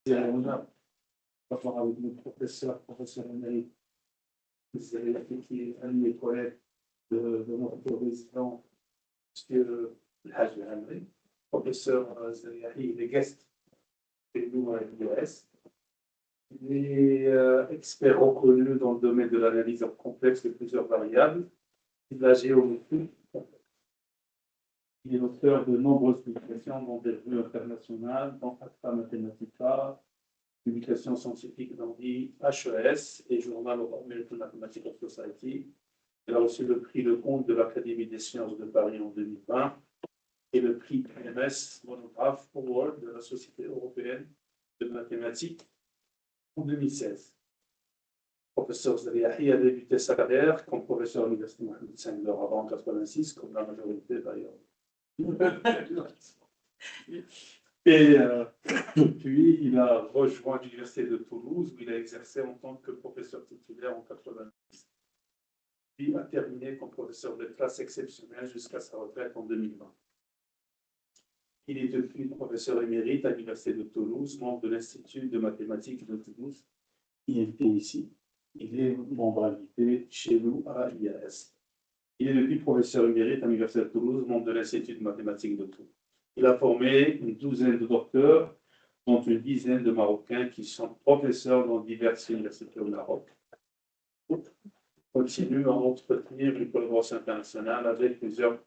On a avec le professeur émérite, qui est un de mes collègues de notre résident, monsieur El Hajj Hamri, professeur Zariahi, il est guest chez nous à l'US. Il est expert reconnu dans le domaine de l'analyse complexe de plusieurs variables et de la géométrie. Il est l'auteur de nombreuses publications dans des revues internationales, dans Acta Mathematica, publications scientifiques dans HES et Journal of American Mathematical Society. Il a reçu le prix Lecomte de l'Académie des sciences de Paris en 2020 et le prix PMS Monograph Award de la Société européenne de mathématiques en 2016. Le professeur Zariahi a débuté sa carrière comme professeur à l'Université Mohamed V avant 1986, comme la majorité d'ailleurs. Et puis, il a rejoint l'Université de Toulouse, où il a exercé en tant que professeur titulaire en 1990. Puis a terminé comme professeur de classe exceptionnelle jusqu'à sa retraite en 2020. Il est depuis professeur émérite à l'Université de Toulouse, membre de l'Institut de mathématiques de Toulouse, IMT ici. Il est membre invité chez nous à l'IAS. Il est depuis professeur émérite à l'Université de Toulouse, membre de l'Institut de mathématiques de Toulouse. Il a formé une douzaine de docteurs, dont une dizaine de Marocains qui sont professeurs dans diverses universités au Maroc. Il continue à entretenir une collaboration internationale avec plusieurs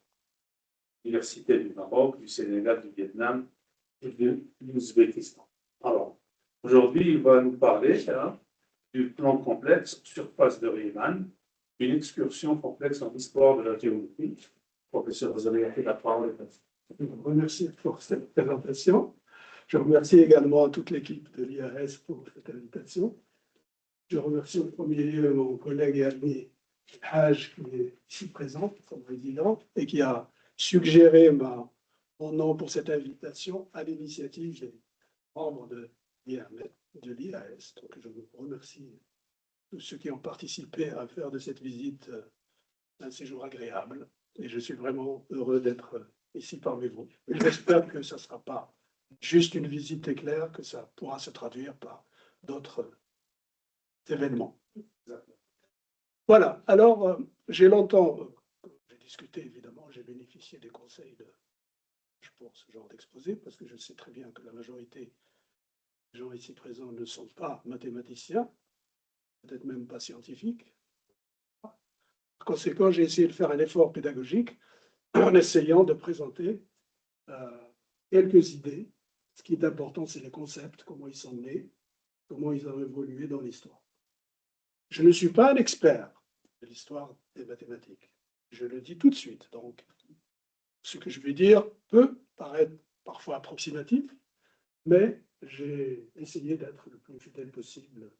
universités du Maroc, du Sénégal, du Vietnam et de l'Ouzbékistan. Alors, aujourd'hui, il va nous parler du plan complexe surface de Riemann, une excursion complexe en histoire de la géométrie. Professeur Zariahi, la parole est à vous. Je vous remercie pour cette présentation. Je remercie également toute l'équipe de l'IAS pour cette invitation. Je remercie en premier lieu mon collègue et ami Haj, qui est ici présent, comme président, et qui a suggéré mon nom pour cette invitation à l'initiative des membres de l'IAS. Donc je vous remercie tous ceux qui ont participé à faire de cette visite un séjour agréable. Et je suis vraiment heureux d'être ici parmi vous. J'espère que ce ne sera pas juste une visite éclair, que ça pourra se traduire par d'autres événements. Voilà, alors j'ai longtemps, j'ai discuté évidemment, j'ai bénéficié des conseils pour ce genre d'exposé, parce que je sais très bien que la majorité des gens ici présents ne sont pas mathématiciens, peut-être même pas scientifiques. Par conséquent, j'ai essayé de faire un effort pédagogique en essayant de présenter quelques idées. Ce qui est important, c'est les concepts, comment ils sont nés, comment ils ont évolué dans l'histoire. Je ne suis pas un expert de l'histoire des mathématiques. Je le dis tout de suite. Donc, ce que je vais dire peut paraître parfois approximatif, mais j'ai essayé d'être le plus fidèle possible.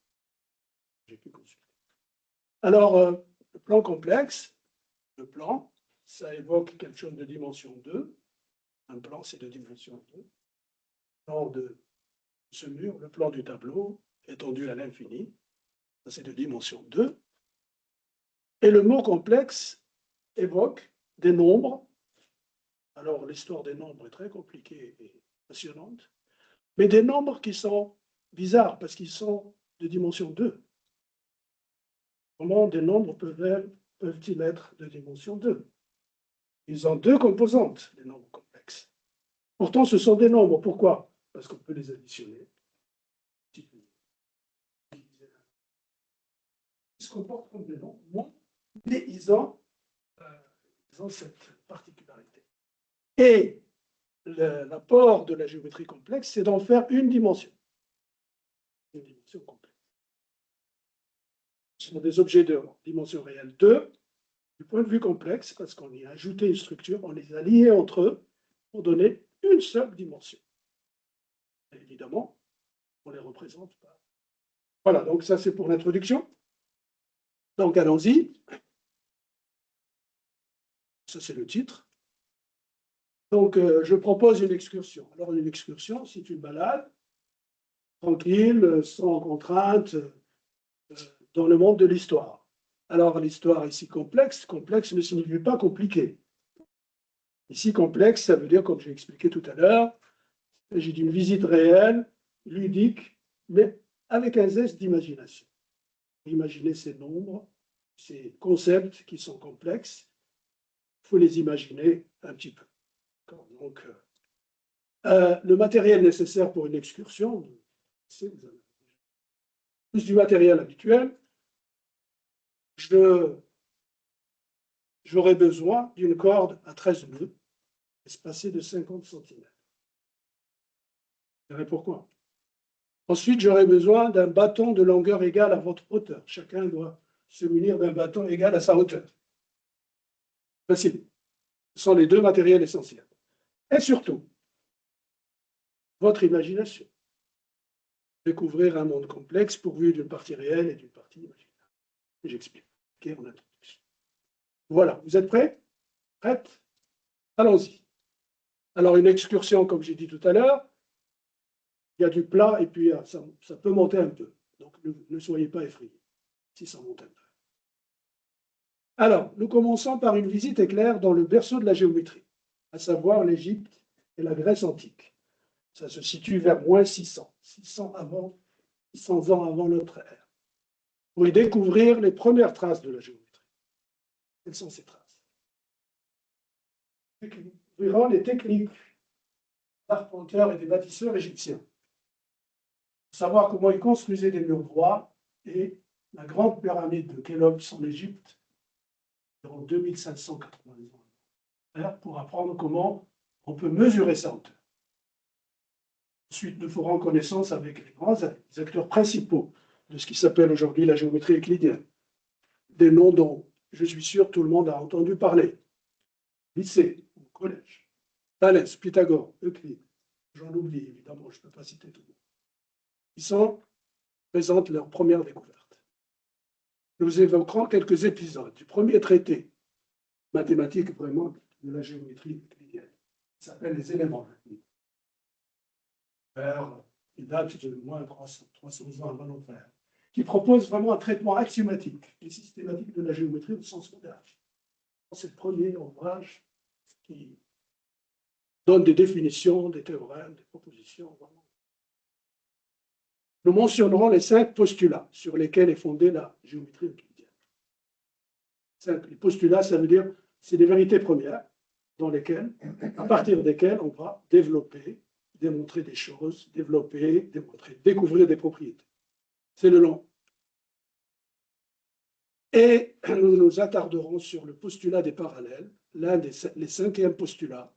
J'ai pu consulter. Alors, le plan complexe, le plan, ça évoque quelque chose de dimension 2. Un plan, c'est de dimension 2. Le plan de ce mur, le plan du tableau, étendu à l'infini, ça c'est de dimension 2. Et le mot complexe évoque des nombres. Alors, l'histoire des nombres est très compliquée et passionnante, mais des nombres qui sont bizarres parce qu'ils sont de dimension 2. Comment des nombres peuvent-ils être de dimension 2? Ils ont deux composantes, les nombres complexes. Pourtant, ce sont des nombres. Pourquoi? Parce qu'on peut les additionner. Ils se comportent comme des nombres, mais ils ont cette particularité. Et l'apport de la géométrie complexe, c'est d'en faire une dimension. Une dimension complexe. Ce sont des objets de dimension réelle 2, du point de vue complexe, parce qu'on y a ajouté une structure, on les a liés entre eux pour donner une seule dimension. Et évidemment, on ne les représente pas. Voilà, donc ça c'est pour l'introduction. Donc allons-y. Ça c'est le titre. Donc je propose une excursion. Alors une excursion, c'est une balade tranquille, sans contrainte, dans le monde de l'histoire. Alors, l'histoire ici complexe, complexe ne signifie pas compliqué. Ici, complexe, ça veut dire, comme j'ai expliqué tout à l'heure, il s'agit d'une visite réelle ludique, mais avec un zeste d'imagination. Imaginez ces nombres, ces concepts qui sont complexes, il faut les imaginer un petit peu. Donc, le matériel nécessaire pour une excursion, c'est plus du matériel habituel. J'aurai besoin d'une corde à 13 nœuds, espacée de 50 cm. Vous verrez pourquoi. Ensuite, j'aurai besoin d'un bâton de longueur égale à votre hauteur. Chacun doit se munir d'un bâton égal à sa hauteur. Facile. Ce sont les deux matériels essentiels. Et surtout, votre imagination. Découvrir un monde complexe pourvu d'une partie réelle et d'une partie imaginaire. J'explique en introduction. Voilà, vous êtes prêts? Prêtes? Allons-y. Alors, une excursion, comme j'ai dit tout à l'heure, il y a du plat et puis ça peut monter un peu. Donc, ne soyez pas effrayés si ça monte un peu. Alors, nous commençons par une visite éclair dans le berceau de la géométrie, à savoir l'Égypte et la Grèce antique. Ça se situe vers moins 600, 600 ans avant notre ère, pour y découvrir les premières traces de la géométrie. Quelles sont ces traces? Découvrirons les techniques d'arpenteurs et des bâtisseurs égyptiens. Savoir comment ils construisaient des murs droits et la grande pyramide de Khéops en Égypte, environ 2580 ans, pour apprendre comment on peut mesurer sa hauteur. Ensuite, nous ferons connaissance avec les grands acteurs principaux de ce qui s'appelle aujourd'hui la géométrie euclidienne. Des noms dont je suis sûr tout le monde a entendu parler. Lycée, au collège, Thalès, Pythagore, Euclide. J'en oublie, évidemment, je ne peux pas citer tout le monde. Ils présentent leur première découverte. Nous évoquerons quelques épisodes du premier traité mathématique vraiment de la géométrie euclidienne, qui s'appelle les éléments euclidiens. Il date de moins 300 ans avant notre ère, qui propose vraiment un traitement axiomatique et systématique de la géométrie au sens moderne. C'est le premier ouvrage qui donne des définitions, des théorèmes, des propositions. Vraiment. Nous mentionnerons les 5 postulats sur lesquels est fondée la géométrie euclidienne. Les postulats, ça veut dire c'est des vérités premières à partir desquelles on va développer, démontrer des choses, développer, démontrer, découvrir des propriétés. C'est le long. Et nous nous attarderons sur le postulat des parallèles, les 5e postulats,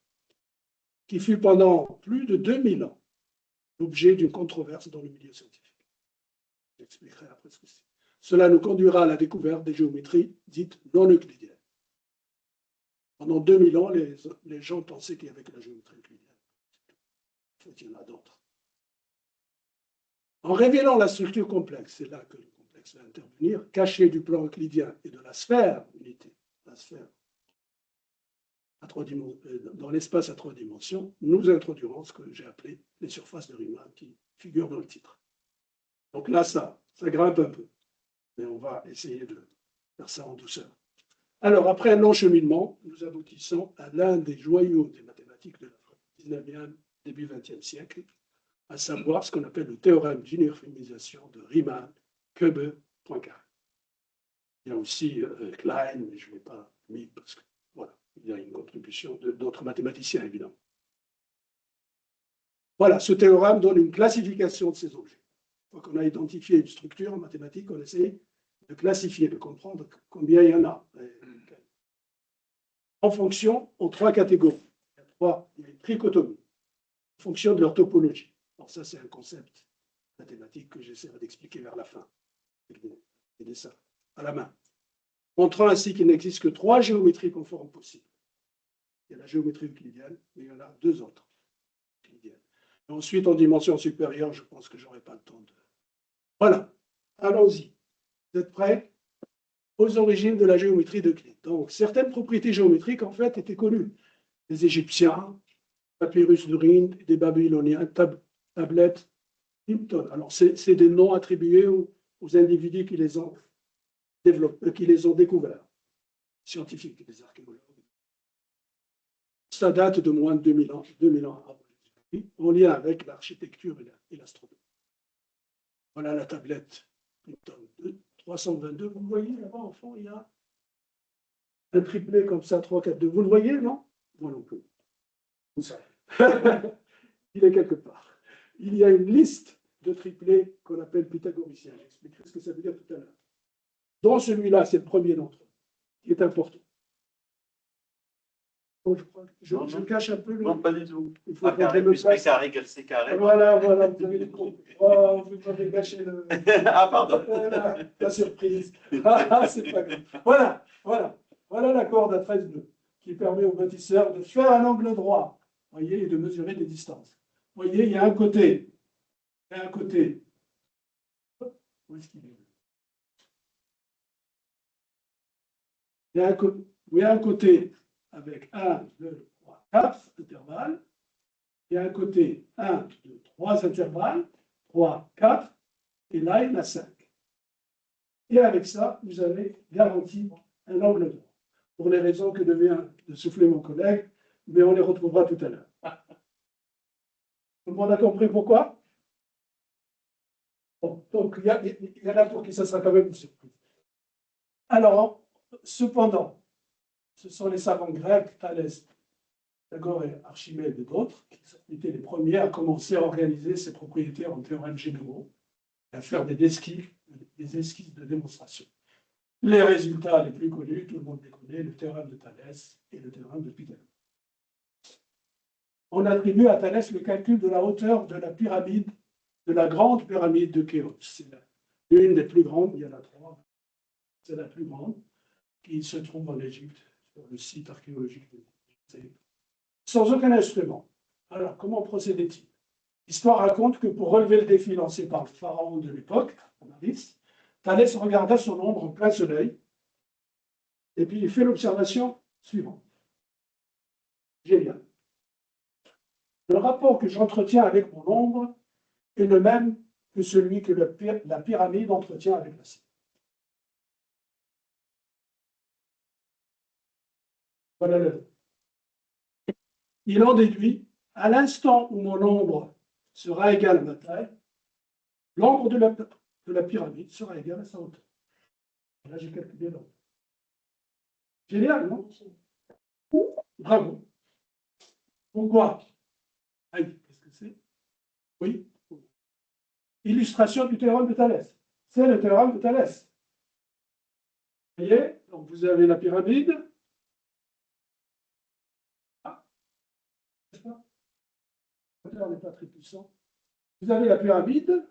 qui fut pendant plus de 2000 ans l'objet d'une controverse dans le milieu scientifique. J'expliquerai après ce que c'est. Cela nous conduira à la découverte des géométries dites non euclidiennes. Pendant 2000 ans, les gens pensaient qu'il y avait que la géométrie euclidienne. Il y en a d'autres. En révélant la structure complexe, c'est là que le complexe va intervenir, cachée du plan euclidien et de la sphère unité, la sphère dans l'espace à 3 dimensions, nous introduirons ce que j'ai appelé les surfaces de Riemann qui figurent dans le titre. Donc là, ça grimpe un peu, mais on va essayer de faire ça en douceur. Alors, après un long cheminement, nous aboutissons à l'un des joyaux des mathématiques de la 19e, début 20e siècle, à savoir ce qu'on appelle le théorème d'uniformisation de Riemann, Koebe, Poincaré. Il y a aussi Klein, mais je ne l'ai pas mis parce que, voilà, il y a une contribution d'autres mathématiciens, évidemment. Voilà, ce théorème donne une classification de ces objets. Une fois qu'on a identifié une structure en mathématiques, on essaie de classifier, de comprendre combien il y en a. En fonction, en 3 catégories. Il y a une trichotomie, en fonction de leur topologie. Alors ça, c'est un concept mathématique que j'essaierai d'expliquer vers la fin, avec des dessins à la main. Montrant ainsi qu'il n'existe que 3 géométries conformes possibles. Il y a la géométrie euclidienne, mais il y en a 2 autres. Et ensuite, en dimension supérieure, je pense que je n'aurai pas le temps de... Voilà, allons-y. Vous êtes prêts? Aux origines de la géométrie d'Euclide. Donc, certaines propriétés géométriques, en fait, étaient connues. Des Égyptiens, papyrus d'Urine, des Babyloniens, tablettes, Pimpton. Alors, c'est des noms attribués aux individus qui les ont découverts, scientifiques, des archéologues. Ça date de moins de 2000 ans avant Jésus-Christ, en lien avec l'architecture et l'astronomie. Voilà la tablette. 322, vous voyez là-bas au fond, il y a un triplet comme ça, 3, 4, 2. Vous le voyez, non? Moi non plus. Vous savez. Il est quelque part. Il y a une liste de triplets qu'on appelle pythagoriciens. J'expliquerai ce que ça veut dire tout à l'heure. Dans celui-là, c'est le premier d'entre eux, qui est important. Donc, je cache un peu le. Non, pas du tout. Il faut Carré plus B carré égale C carré. Voilà, vous avez compris. Oh, vous m'avez gâché le. Ah, pardon. La surprise. C'est pas grave. Voilà la corde à 13 nœuds qui permet au bâtisseur de faire un angle droit, voyez, et de mesurer les distances. Vous voyez, il y a un côté. Il y a un côté. Où est-ce qu'il est? Il y a un côté avec 1, 2, 3, 4 intervalles. Il y a un côté 1, 2, 3 intervalles, 3, 4, et là, il y en a 5. Et avec ça, vous avez garanti un angle droit. Pour les raisons que vient de souffler mon collègue, mais on les retrouvera tout à l'heure. Tout le monde a compris pourquoi? Bon, donc, il y en a pour qui ça sera quand même une surprise. Alors, cependant, ce sont les savants grecs, Thalès, Pythagore et Archimède et d'autres, qui étaient les premiers à commencer à organiser ces propriétés en théorèmes généraux, et à faire des esquisses de démonstration. Les résultats les plus connus, tout le monde les connaît, le théorème de Thalès et le théorème de Pythagore. On attribue à Thalès le calcul de la hauteur de la pyramide, de la grande pyramide de Khéops. C'est une des plus grandes, il y en a 3. C'est la plus grande, qui se trouve en Égypte, sur le site archéologique de l'Égypte, sans aucun instrument. Alors, comment procédait-il? L'histoire raconte que pour relever le défi lancé par le pharaon de l'époque, Amaris, Thalès regarda son ombre en plein soleil, et puis il fait l'observation suivante. Génial. Le rapport que j'entretiens avec mon ombre est le même que celui que la pyramide entretient avec la sienne. Voilà le. Il en déduit, à l'instant où mon ombre sera égale à ma taille, l'ombre de la pyramide sera égale à sa hauteur. Là, j'ai calculé l'ombre. Génial, non? Bravo. Pourquoi? Aïe, qu'est-ce que c'est? Oui. Illustration du théorème de Thalès. C'est le théorème de Thalès. Vous voyez? Donc, vous avez la pyramide. Ah, n'est-ce pas? Le théorème n'est pas très puissant. Vous avez la pyramide.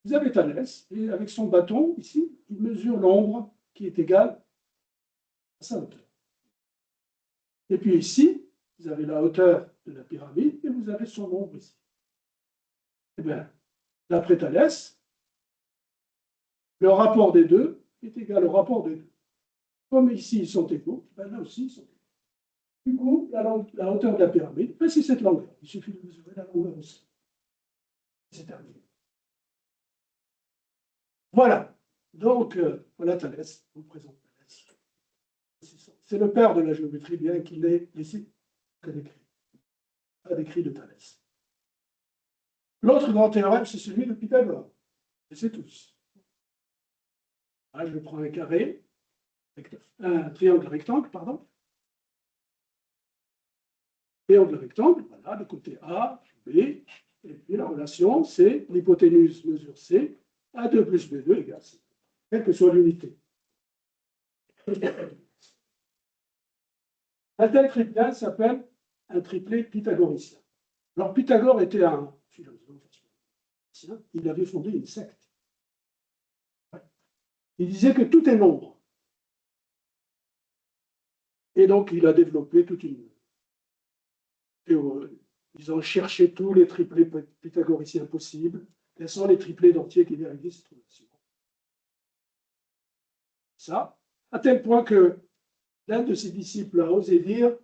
Vous avez Thalès. Et avec son bâton, ici, il mesure l'ombre qui est égale à sa hauteur. Et puis ici, vous avez la hauteur de la pyramide et vous avez son ombre ici. Eh bien, d'après Thalès, le rapport des deux est égal au rapport des deux. Comme ici, ils sont égaux, ben là aussi, ils sont égaux. Du coup, la hauteur de la pyramide, ben c'est cette longueur. Il suffit de mesurer la longueur aussi. C'est terminé. Voilà. Donc, voilà Thalès. Je vous présente Thalès. C'est le père de la géométrie, bien qu'il ait ici que décrit. Pas d'écrit de Thalès. L'autre grand théorème, c'est celui de Pythagore. Et c'est tous. Là, je prends un carré, un triangle rectangle, pardon. Triangle rectangle, voilà, le côté A, B, et puis la relation, c'est l'hypoténuse mesure C, A2 plus B2 égale C, quelle que soit l'unité. Un tel triplet s'appelle un triplet pythagoricien. Alors, Pythagore était un philosophe, il avait fondé une secte. Il disait que tout est nombre. Et donc, il a développé toute une théorie. Ils ont cherché tous les triplets pythagoriciens possibles. Quels sont les triplets d'entiers qui existent? Ça, à tel point que l'un de ses disciples a osé dire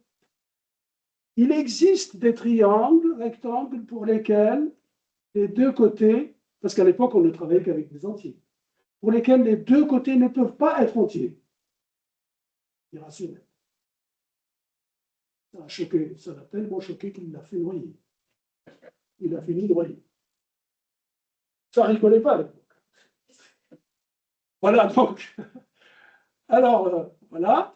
il existe des triangles, rectangles, pour lesquels les deux côtés, parce qu'à l'époque, on ne travaillait qu'avec des entiers, pour lesquels les deux côtés ne peuvent pas être entiers. Irrationnel. Ça a choqué, ça l'a tellement choqué qu'il l'a fait noyer. Il a fini noyer. Ça rigolait pas à l'époque. Voilà, donc. Alors, voilà.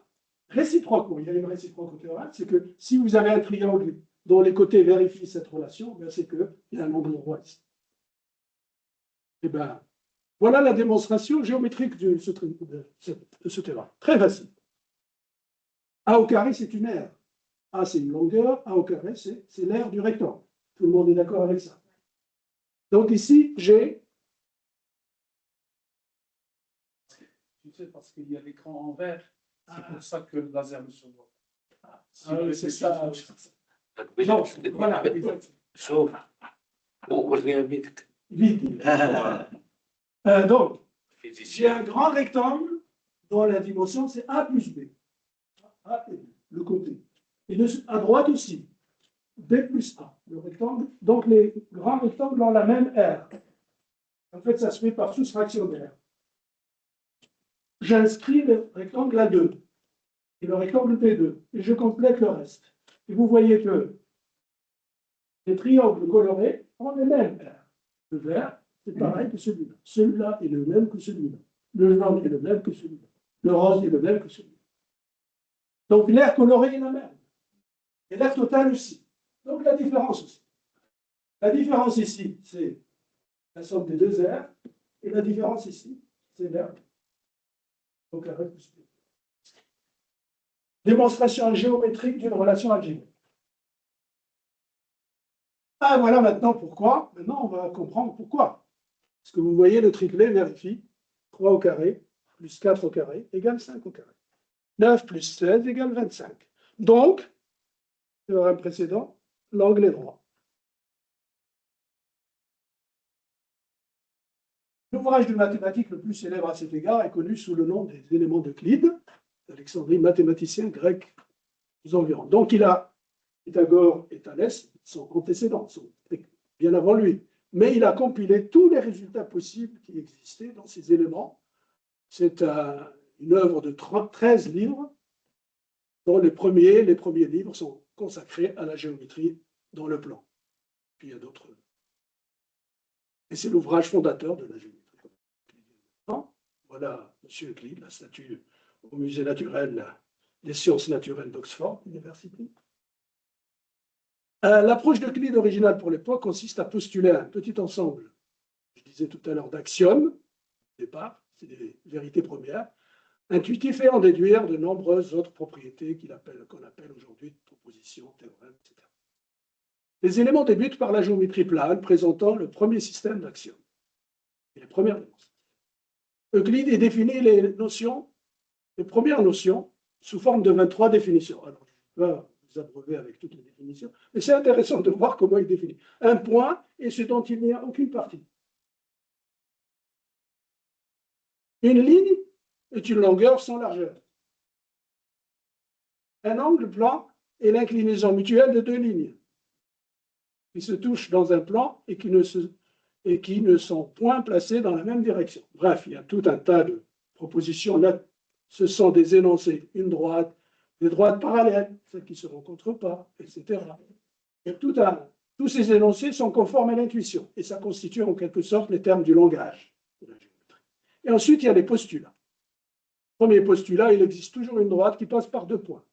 Réciproque, il y a une réciproque au théorème, c'est que si vous avez un triangle dont les côtés vérifient cette relation, ben c'est qu'il y a un angle droit ici. Et bien, voilà la démonstration géométrique de ce théorème. Très facile. A au carré, c'est une aire. A, c'est une longueur. A au carré, c'est l'aire du rectangle. Tout le monde est d'accord avec ça. Donc ici, j'ai... Tu sais, parce qu'il y a l'écran en vert, c'est pour ça que le laser ne se voit pas. oui, c'est ça. Non, Voilà. شوف وريها بيدك Vide. Donc, j'ai un grand rectangle dont la dimension, c'est A plus B. A et B, le côté. Et à droite aussi, B plus A, le rectangle. Donc, les grands rectangles ont la même R. En fait, ça se fait par soustraction d'air. J'inscris le rectangle A2 et le rectangle B2 et je complète le reste. Et vous voyez que les triangles colorés ont les mêmes R. Le vert, c'est pareil que celui-là. Celui-là est le même que celui-là. Le jaune est le même que celui-là. Le rose est le même que celui-là. Donc l'air coloré est la même. Et l'air total aussi. Donc la différence aussi. La différence ici, c'est la somme des deux airs. Et la différence ici, c'est l'air. Donc la plus B. Démonstration géométrique d'une relation algébrique. Ah, voilà maintenant pourquoi. Maintenant, on va comprendre pourquoi. Parce que vous voyez, le triplet vérifie 3 au carré plus 4 au carré égale 5 au carré. 9 plus 16 égale 25. Donc, théorème précédent, l'angle est droit. L'ouvrage de mathématiques le plus célèbre à cet égard est connu sous le nom des éléments d'Euclide, d'Alexandrie, mathématicien grec aux environs. Donc, il a Pythagore et Thalès, son antécédent, sont bien avant lui. Mais il a compilé tous les résultats possibles qui existaient dans ces éléments. C'est une œuvre de 13 livres, dont les premiers livres sont consacrés à la géométrie dans le plan. Puis il y a d'autres. Et c'est l'ouvrage fondateur de la géométrie. Voilà M. Euclide, la statue au Musée naturel des sciences naturelles d'Oxford, University. L'approche d'Euclide originale pour l'époque consiste à postuler un petit ensemble, je disais tout à l'heure, d'axiomes, au départ, c'est des vérités premières, intuitifs et en déduire de nombreuses autres propriétés qu'on appelle aujourd'hui propositions, théorèmes, etc. Les éléments débutent par la géométrie plane, présentant le premier système d'axiomes et les premières démonstrations. Euclide y définit les premières notions, sous forme de 23 définitions. Alors, je ne vais pas vous abreuver avec toutes les définitions, mais c'est intéressant de voir comment il définit. Un point est ce dont il n'y a aucune partie. Une ligne est une longueur sans largeur. Un angle plan est l'inclinaison mutuelle de deux lignes qui se touchent dans un plan et qui ne sont point placées dans la même direction. Bref, il y a tout un tas de propositions là. Ce sont des énoncés, une droite, des droites parallèles, celles qui ne se rencontrent pas, etc. Et tous ces énoncés sont conformes à l'intuition, et ça constitue en quelque sorte les termes du langage de la géométrie. Et ensuite, il y a les postulats. Premier postulat, il existe toujours une droite qui passe par deux points.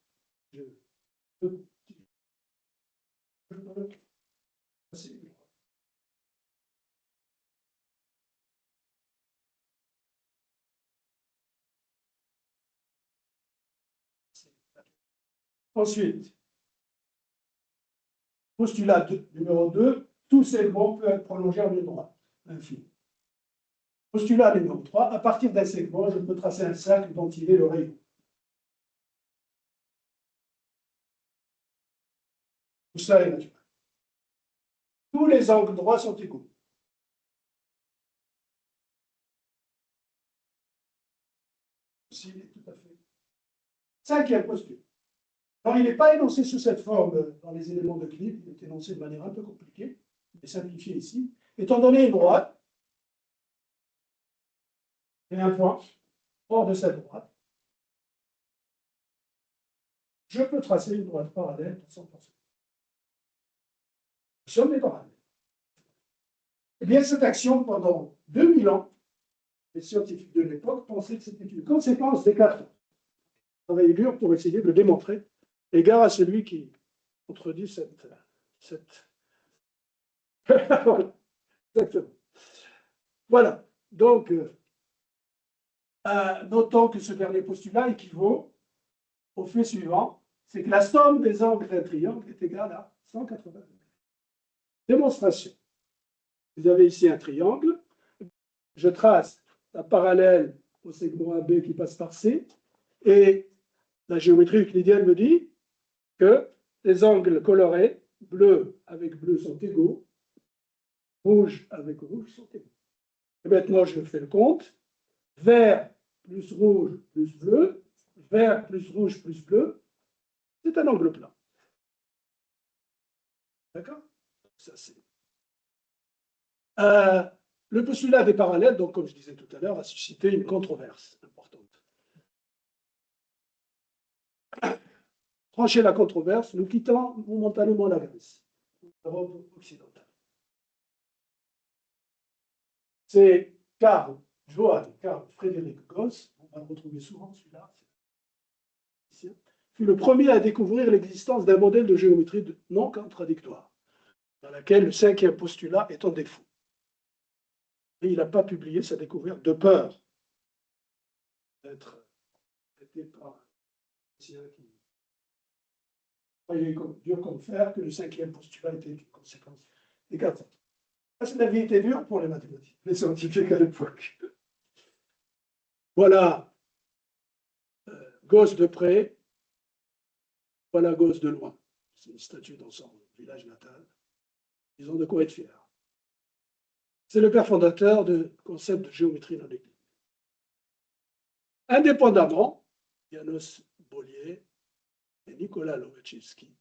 Ensuite, postulat numéro 2, tout segment peut être prolongé en une droite infinie. Postulat numéro 3, à partir d'un segment, je peux tracer un cercle dont il est le rayon. Tout ça est naturel. Tous les angles droits sont égaux. Ceci est tout à fait. Cinquième postulat. Alors, il n'est pas énoncé sous cette forme dans les éléments d'Euclide, il est énoncé de manière un peu compliquée, mais simplifié ici. Étant donné une droite et un point hors de cette droite, je peux tracer une droite parallèle pour 100%. La somme est parallèle. Eh bien, cette action, pendant 2000 ans, les scientifiques de l'époque pensaient que c'était une conséquence des quatre ans. Travailler dur pour essayer de le démontrer. Égard à celui qui contredit cette... Exactement. Voilà. Donc, notons que ce dernier postulat équivaut au fait suivant, c'est que la somme des angles d'un triangle est égale à 180 degrés. Démonstration. Vous avez ici un triangle. Je trace la parallèle au segment AB qui passe par C. Et la géométrie euclidienne me dit que les angles colorés, bleu avec bleu, sont égaux, rouge avec rouge sont égaux. Et maintenant, je fais le compte. Vert plus rouge plus bleu, vert plus rouge plus bleu, c'est un angle plat. D'accord? Ça, c'est. Le postulat des parallèles, donc, comme je disais tout à l'heure, a suscité une controverse importante. Trancher la controverse, nous quittons momentanément la Grèce, l'Europe occidentale. C'est Carl Frédéric Gauss, on va le retrouver souvent celui-là, fut le premier à découvrir l'existence d'un modèle de géométrie non contradictoire, dans laquelle le cinquième postulat est en défaut. Et il n'a pas publié sa découverte de peur d'être traité par un physicien qui croyait dur comme fer que le cinquième postulat était une conséquence des quatre. La vie était dure pour les mathématiques, les scientifiques à l'époque. Voilà Gauss de près, voilà Gauss de loin. C'est une statue dans son village natal. Ils ont de quoi être fiers. C'est le père fondateur du concept de géométrie non euclidienne. Indépendamment, János Bollier et Nicolas Lobachevsky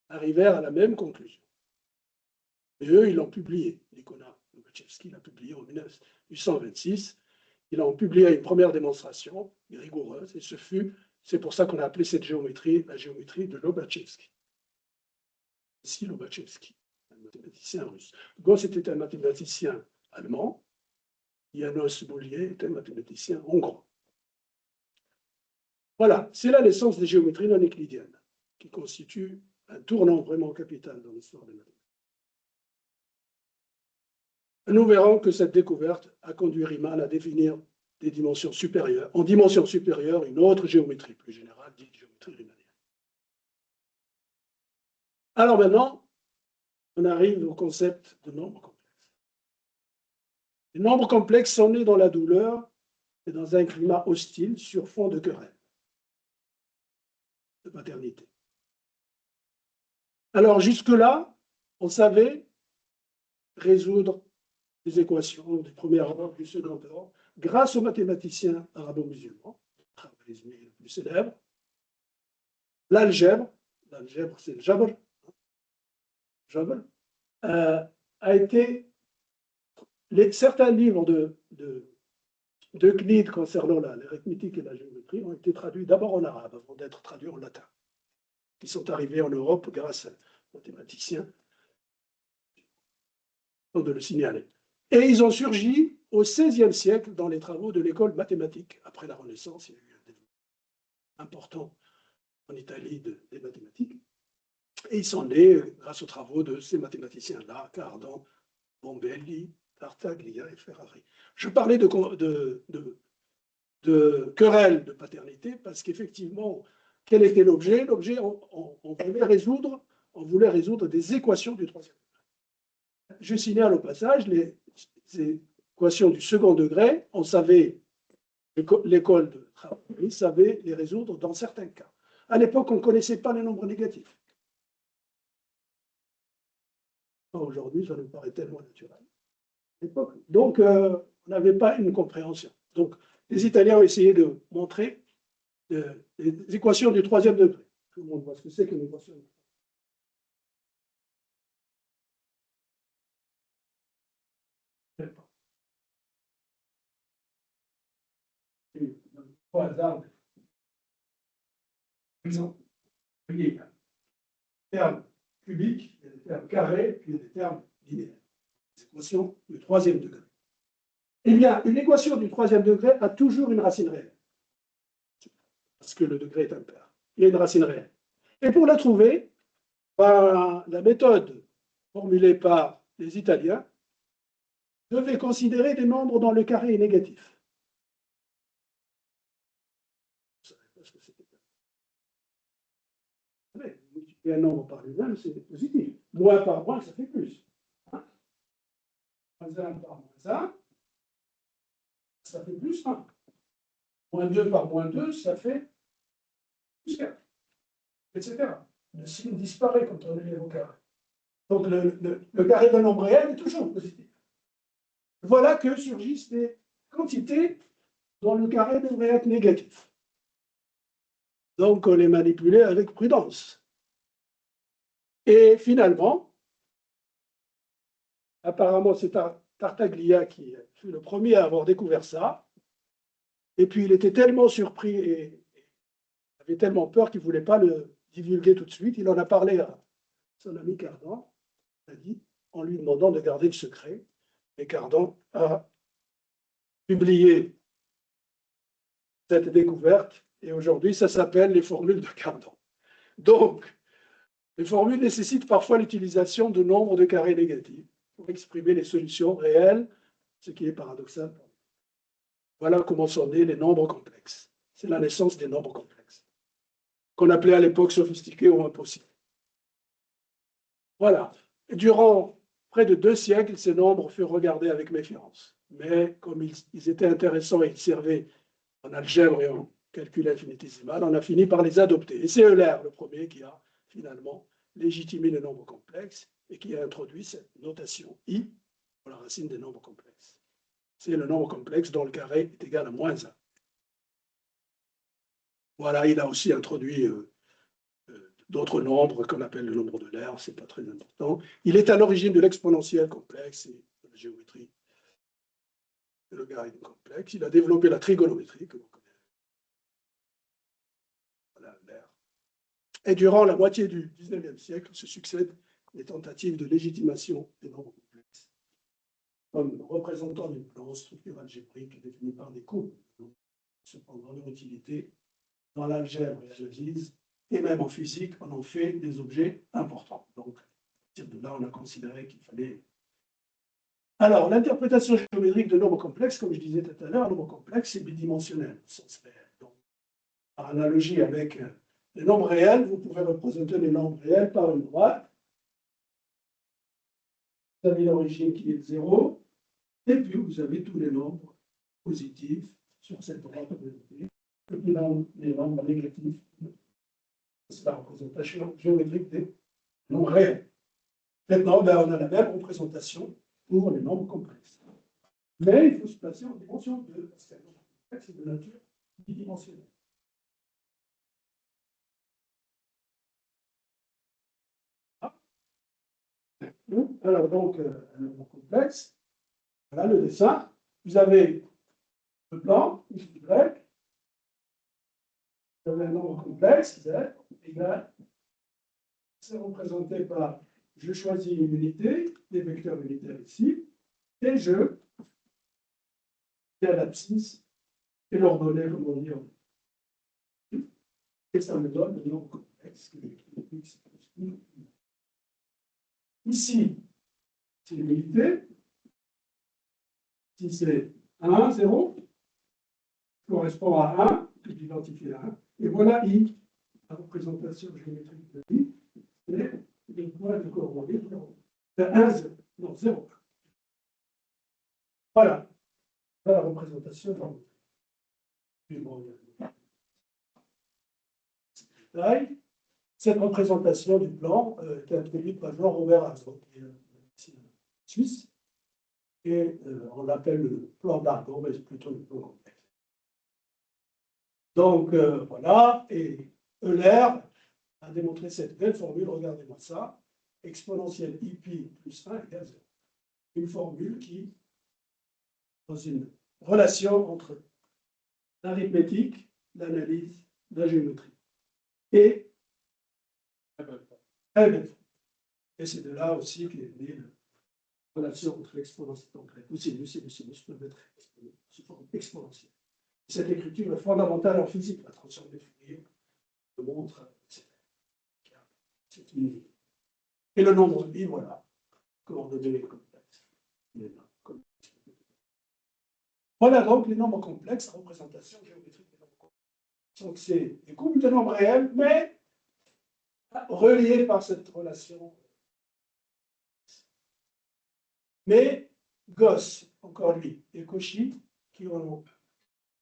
arrivèrent à la même conclusion. Et eux, ils l'ont publié. Nicolas Lobachevsky l'a publié en 1826. Ils ont publié une première démonstration rigoureuse, et c'est pour ça qu'on a appelé cette géométrie la géométrie de Lobachevsky. Ici, Lobachevsky, un mathématicien russe. Gauss était un mathématicien allemand. János Bollier était un mathématicien hongrois. Voilà, c'est la naissance des géométries non euclidiennes, qui constitue un tournant vraiment capital dans l'histoire des mathématiques. Nous verrons que cette découverte a conduit Riemann à définir des dimensions supérieures, en dimension supérieure, une autre géométrie plus générale, dite géométrie riemannienne. Alors maintenant, on arrive au concept de nombres complexes. Les nombres complexes sont nés dans la douleur et dans un climat hostile sur fond de querelle, de paternité. Alors jusque-là, on savait résoudre les équations du premier ordre, du second ordre, grâce aux mathématiciens arabo-musulmans, le plus célèbre. L'algèbre, c'est le jabr, a été certains livres d'Euclide concernant l'arithmétique et la géométrie ont été traduits d'abord en arabe avant d'être traduits en latin. Ils sont arrivés en Europe grâce aux mathématiciens, de le signaler. Et ils ont surgi au XVIe siècle dans les travaux de l'école mathématique. Après la Renaissance, il y a eu un développement important en Italie des mathématiques. Et ils sont nés grâce aux travaux de ces mathématiciens-là, Cardan, Bombelli, Tartaglia et Ferrari. Je parlais de querelle de paternité parce qu'effectivement, quel était l'objet? L'objet, on voulait résoudre des équations du troisième degré. Je signale au passage, les équations du second degré, on savait, l'école de travail savait les résoudre dans certains cas. À l'époque, on ne connaissait pas les nombres négatifs. Aujourd'hui, ça nous paraît tellement naturel. Donc, on n'avait pas une compréhension. Donc, les Italiens ont essayé de montrer les équations du troisième degré. Tout le monde voit ce que c'est qu'une équation. Pas hasard. Exemple. Il y a des termes cubiques, il y a des termes carrés, puis il y a des termes linéaires. équation du troisième degré. Eh bien, une équation du troisième degré a toujours une racine réelle, parce que le degré est impair. Il y a une racine réelle. Et pour la trouver, la méthode formulée par les Italiens devait considérer des nombres dont le carré est négatif. Vous savez, multiplier un nombre par lui-même, c'est positif. Moins par moins, ça fait plus. Moins 1 par moins 1, ça fait plus 1. Moins 2 par moins 2, ça fait plus 4, etc. Le signe disparaît quand on élève au carré. Donc le carré d'un nombre réel est toujours positif. Voilà que surgissent des quantités dont le carré devrait être négatif. Donc on les manipulait avec prudence. Et finalement, apparemment c'est Tartaglia qui fut le premier à avoir découvert ça. Et puis il était tellement surpris et avait tellement peur qu'il ne voulait pas le divulguer tout de suite. Il en a parlé à son ami Cardan, en lui demandant de garder le secret. Et Cardan a publié cette découverte, et aujourd'hui, ça s'appelle les formules de Cardan. Donc, les formules nécessitent parfois l'utilisation de nombres de carrés négatifs pour exprimer les solutions réelles, ce qui est paradoxal. Voilà comment sont nés les nombres complexes. C'est la naissance des nombres complexes, qu'on appelait à l'époque sophistiqués ou impossibles. Voilà. Durant près de 2 siècles, ces nombres furent regardés avec méfiance. Mais comme ils étaient intéressants et ils servaient en algèbre et en calcul infinitésimal, on a fini par les adopter. Et c'est Euler, le premier, qui a finalement légitimé les nombres complexes et qui a introduit cette notation I pour la racine des nombres complexes. C'est le nombre complexe dont le carré est égal à -1. Voilà, il a aussi introduit d'autres nombres qu'on appelle le nombre d'Euler, ce n'est pas très important. Il est à l'origine de l'exponentielle complexe et de la géométrie, le logarithme complexe. Il a développé la trigonométrie, que vous connaissez. Voilà, Euler. Et durant la moitié du XIXe siècle, se succèdent les tentatives de légitimation des nombres complexes, comme représentant d'une plan structure algébrique définie par des courbes. Cependant, leur utilité dans l'algèbre et l'analyse, et même en physique, on en fait des objets importants. Donc, à partir de là, on a considéré qu'il fallait. Alors, l'interprétation géométrique de nombres complexes, comme je disais tout à l'heure, un nombre complexe, c'est bidimensionnel, au sens réel. Donc, par analogie avec les nombres réels, vous pouvez représenter les nombres réels par une droite. Vous avez l'origine qui est 0, et puis vous avez tous les nombres positifs sur cette droite. Et puis les nombres négatifs. C'est la représentation géométrique des nombres réels. Maintenant, on a la même représentation pour les nombres complexes. Mais il faut se placer en dimension 2, parce qu'un nombre complexe est de nature bidimensionnelle. Alors, donc, un nombre complexe, voilà le dessin. Vous avez le plan, X, Y. Vous avez un nombre complexe, Z, égal. C'est représenté par, je choisis une unité, des vecteurs unitaires ici, et je fais l'abscisse et l'ordonnée, comme on dit. Et ça me donne le nombre complexe. Ici, c'est l'unité. Si c'est 1, 0, correspond à 1, je l'identifie à 1. Et voilà I, la représentation géométrique de I, c'est le point de coordonnées 0. C'est 1, 0. Non, 0. Voilà. Voilà la représentation cette représentation du plan est introduite par Jean-Robert Arnaud, qui est un médecin suisse, et on l'appelle le plan d'Arnaud, mais c'est plutôt le plan complexe. Donc voilà, et Euler a démontré cette belle formule, regardez-moi ça, exponentielle IP plus 1 égale 0. Une formule qui, dans une relation entre l'arithmétique, l'analyse, la géométrie. Et et c'est de là aussi qu'est né relation entre l'exponentielle, donc la cosinus et le sinus peuvent être sous forme exponentielle. Cette écriture est fondamentale en physique, la transforme de Fourier, le montre, etc. C'est une... Et le nombre de pi, voilà, coordonnées complexes. Voilà donc les nombres complexes, représentation géométrique des nombres complexes. Donc c'est des couple de nombres réels, mais reliés par cette relation. Mais Gauss, encore lui, et Cauchy, qui ont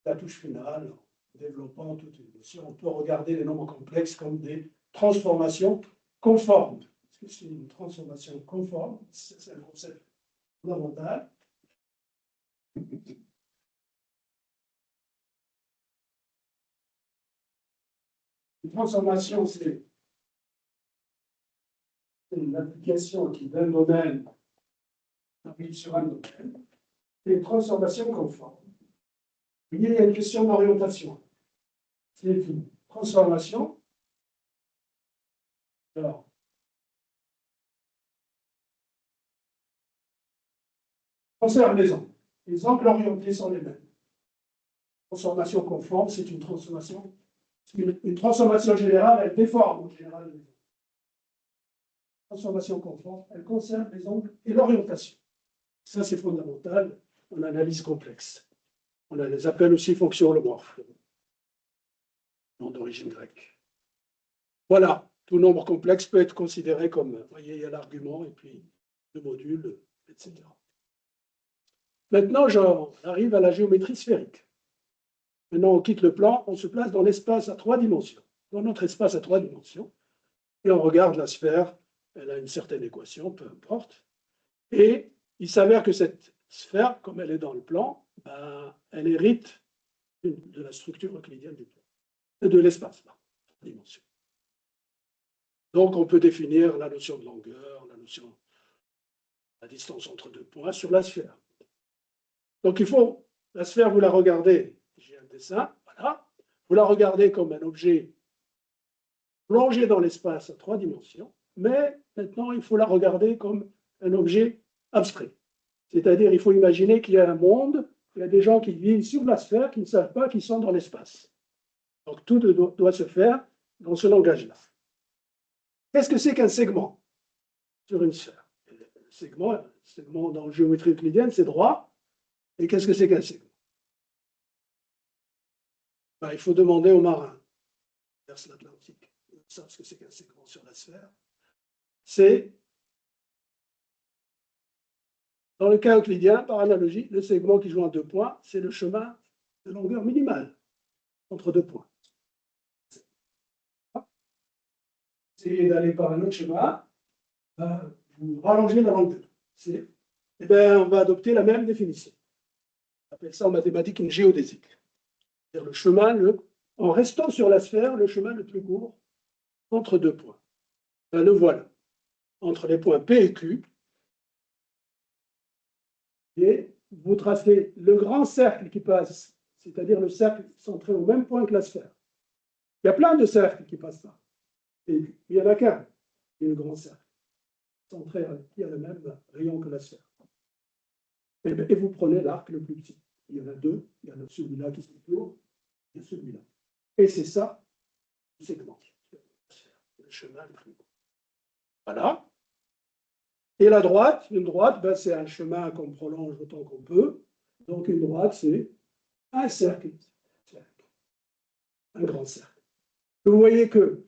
la touche finale, en développant toute une notion, on peut regarder les nombres complexes comme des transformations conformes. Parce que c'est une transformation conforme, c'est un concept fondamental. Une transformation, c'est une application qui, d'un domaine, applique sur un domaine, et une transformation conforme. Il y a une question d'orientation. C'est une transformation. Alors, conserve les angles. Les angles orientés sont les mêmes. Transformation conforme, c'est une transformation. Une transformation générale, elle déforme en général les angles. Transformation conforme, elle conserve les angles et l'orientation. Ça, c'est fondamental en analyse complexe. On les appelle aussi fonctions holomorphes, nom d'origine grecque. Voilà, tout nombre complexe peut être considéré comme, vous voyez, il y a l'argument et puis le module, etc. Maintenant, j'en arrive à la géométrie sphérique. Maintenant, on quitte le plan, on se place dans l'espace à 3 dimensions. Dans notre espace à 3 dimensions, et on regarde la sphère, elle a une certaine équation, peu importe, et il s'avère que cette sphère, comme elle est dans le plan, ben, elle hérite de la structure euclidienne du plan, de l'espace, là, dimension. Donc, on peut définir la notion de longueur, la notion de la distance entre deux points sur la sphère. Donc, il faut, la sphère, vous la regardez, j'ai un dessin, voilà, vous la regardez comme un objet plongé dans l'espace à 3 dimensions, mais maintenant, il faut la regarder comme un objet abstrait. C'est-à-dire, il faut imaginer qu'il y a un monde, il y a des gens qui vivent sur la sphère, qui ne savent pas qu'ils sont dans l'espace. Donc, tout doit se faire dans ce langage-là. Qu'est-ce que c'est qu'un segment sur une sphère? Le segment dans la géométrie euclidienne, c'est droit. Et qu'est-ce que c'est qu'un segment? Ben, il faut demander aux marins qui traversent l'Atlantique. Ils savent ce que c'est qu'un segment sur la sphère. C'est, dans le cas euclidien, par analogie, le segment qui joue en 2 points, c'est le chemin de longueur minimale entre 2 points. Essayez d'aller par un autre chemin, vous rallongez la longueur. Eh bien, on va adopter la même définition. On appelle ça en mathématiques une géodésique. C'est-à-dire le chemin, en restant sur la sphère, le chemin le plus court entre 2 points. Ben, le voilà. Entre les points P et Q. Et vous tracez le grand cercle qui passe, c'est-à-dire le cercle centré au même point que la sphère. Il y a plein de cercles qui passent là. Et il n'y en a qu'un, qui est le grand cercle, centré qui a le même rayon que la sphère. Et vous prenez l'arc le plus petit. Il y en a 2, il y en a celui-là qui est plus haut, et celui-là. Et c'est ça, le segment, le chemin le plus haut. Voilà. Et la droite, une droite, ben, c'est un chemin qu'on prolonge autant qu'on peut. Donc une droite, c'est un cercle, un grand cercle. Vous voyez que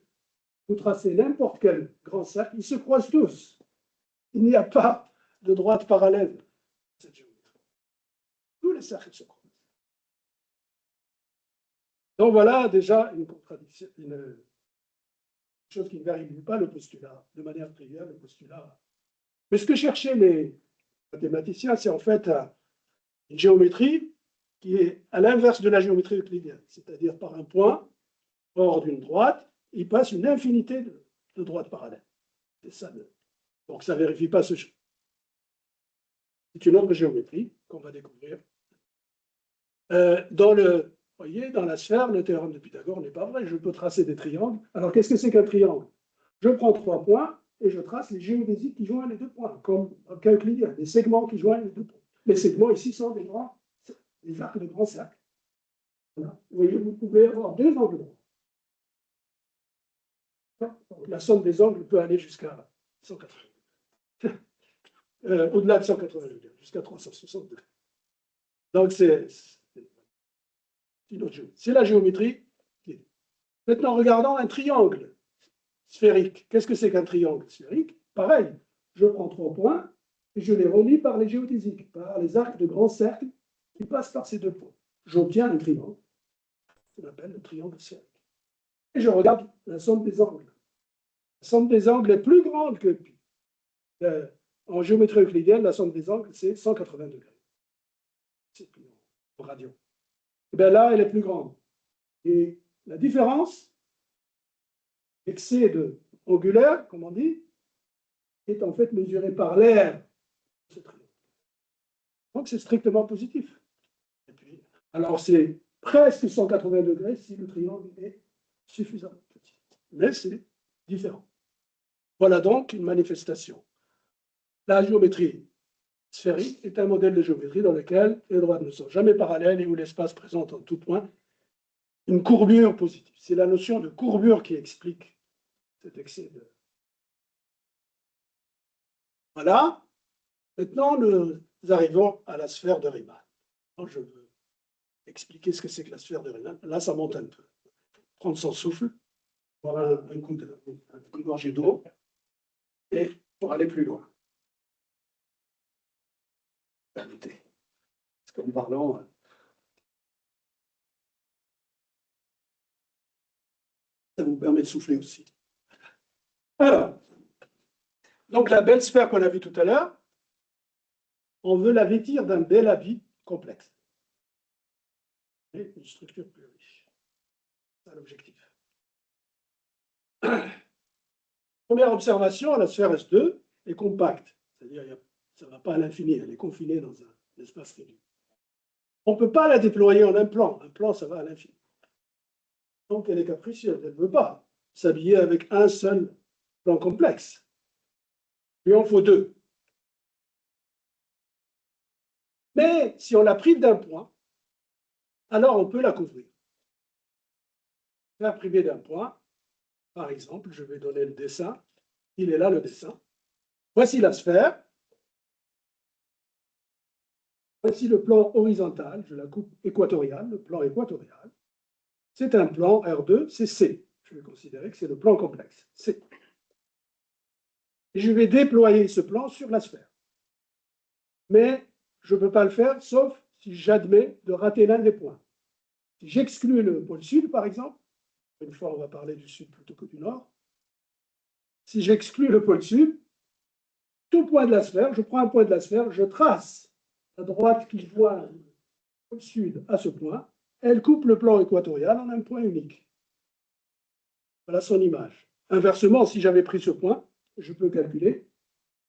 vous tracez n'importe quel grand cercle, ils se croisent tous. Il n'y a pas de droite parallèle à cette géométrie. Tous les cercles se croisent. Donc voilà déjà une contradiction, une chose qui ne vérifie pas le postulat, de manière triviale, le postulat. Mais ce que cherchaient les mathématiciens, c'est en fait une géométrie qui est à l'inverse de la géométrie euclidienne, c'est-à-dire par un point hors d'une droite, il passe une infinité de droites parallèles. C'est ça. Donc ça ne vérifie pas ce champ. C'est une autre géométrie qu'on va découvrir. Voyez, dans la sphère, le théorème de Pythagore n'est pas vrai. Je peux tracer des triangles. Alors qu'est-ce que c'est qu'un triangle? Je prends 3 points et je trace les géodésiques qui joignent les deux points, comme en cas euclidien, les segments qui joignent les deux points. Les segments ici sont des arcs de grands cercles. Voilà. Vous voyez, vous pouvez avoir deux angles droits. Donc, la somme des angles peut aller jusqu'à 180. Au-delà de 180 degrés, jusqu'à 360 degrés. Donc, c'est la géométrie. Maintenant, regardons un triangle sphérique. Qu'est-ce que c'est qu'un triangle sphérique? Pareil, je prends 3 points et je les relie par les géodésiques, par les arcs de grands cercles qui passent par ces 2 points. J'obtiens un triangle, qu'on appelle le triangle sphérique. Et je regarde la somme des angles. La somme des angles est plus grande que pi. En géométrie euclidienne, la somme des angles, c'est 180 degrés. C'est plus en radian. Et bien là, elle est plus grande. Et la différence, l'excès angulaire, comme on dit, est en fait mesuré par l'aire de ce triangle. Donc c'est strictement positif. Et puis, alors c'est presque 180 degrés si le triangle est suffisamment petit. Mais c'est différent. Voilà donc une manifestation. La géométrie sphérique est un modèle de géométrie dans lequel les droites ne sont jamais parallèles et où l'espace présente en tout point une courbure positive. C'est la notion de courbure qui explique cet excès de... Voilà. Maintenant, nous arrivons à la sphère de Riemann. Alors, je veux expliquer ce que c'est que la sphère de Riemann. Là, ça monte un peu. Prendre son souffle, avoir un coup de gorgée d'eau, et pour aller plus loin. Écoutez, parce qu'en parlant... ça vous permet de souffler aussi. Alors, donc la belle sphère qu'on a vue tout à l'heure, on veut la vêtir d'un bel habit complexe. Et une structure plus riche. C'est l'objectif. Première observation, la sphère S2 est compacte. C'est-à-dire, ça ne va pas à l'infini, elle est confinée dans un espace réduit. On ne peut pas la déployer en un plan. Un plan, ça va à l'infini. Donc, elle est capricieuse. Elle ne veut pas s'habiller avec un seul plan complexe. Il en faut 2. Mais si on la prive d'un point, alors on peut la couvrir. La priver d'un point, par exemple, je vais donner le dessin. Il est là, le dessin. Voici la sphère. Voici le plan horizontal. Je la coupe équatoriale, le plan équatorial. C'est un plan R2, c'est C. Je vais considérer que c'est le plan complexe, C. Et je vais déployer ce plan sur la sphère. Mais je ne peux pas le faire, sauf si j'admets de rater l'un des points. Si j'exclus le pôle sud, par exemple, une fois on va parler du sud plutôt que du nord, si j'exclus le pôle sud, tout point de la sphère, je prends un point de la sphère, je trace la droite qui joint le pôle sud à ce point, elle coupe le plan équatorial en un point unique. Voilà son image. Inversement, si j'avais pris ce point, je peux calculer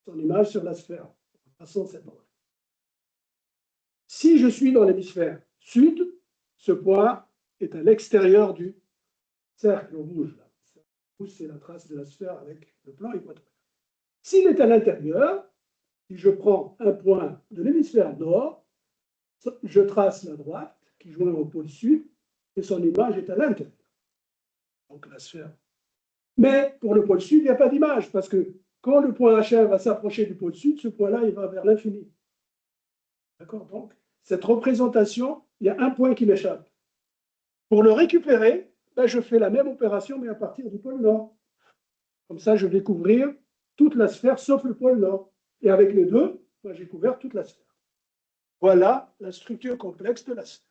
son image sur la sphère, en passant cette droite. Si je suis dans l'hémisphère sud, ce point est à l'extérieur du cercle rouge. Le rouge, c'est la trace de la sphère avec le plan équatorial. S'il est à l'intérieur, si je prends un point de l'hémisphère nord, je trace la droite qui joint au pôle sud et son image est à l'intérieur. Donc la sphère. Mais pour le pôle sud, il n'y a pas d'image parce que quand le point H1 va s'approcher du pôle sud, ce point-là, il va vers l'infini. D'accord? Donc, cette représentation, il y a un point qui m'échappe. Pour le récupérer, ben, je fais la même opération, mais à partir du pôle nord. Comme ça, je vais couvrir toute la sphère, sauf le pôle nord. Et avec les deux, ben, j'ai couvert toute la sphère. Voilà la structure complexe de la sphère.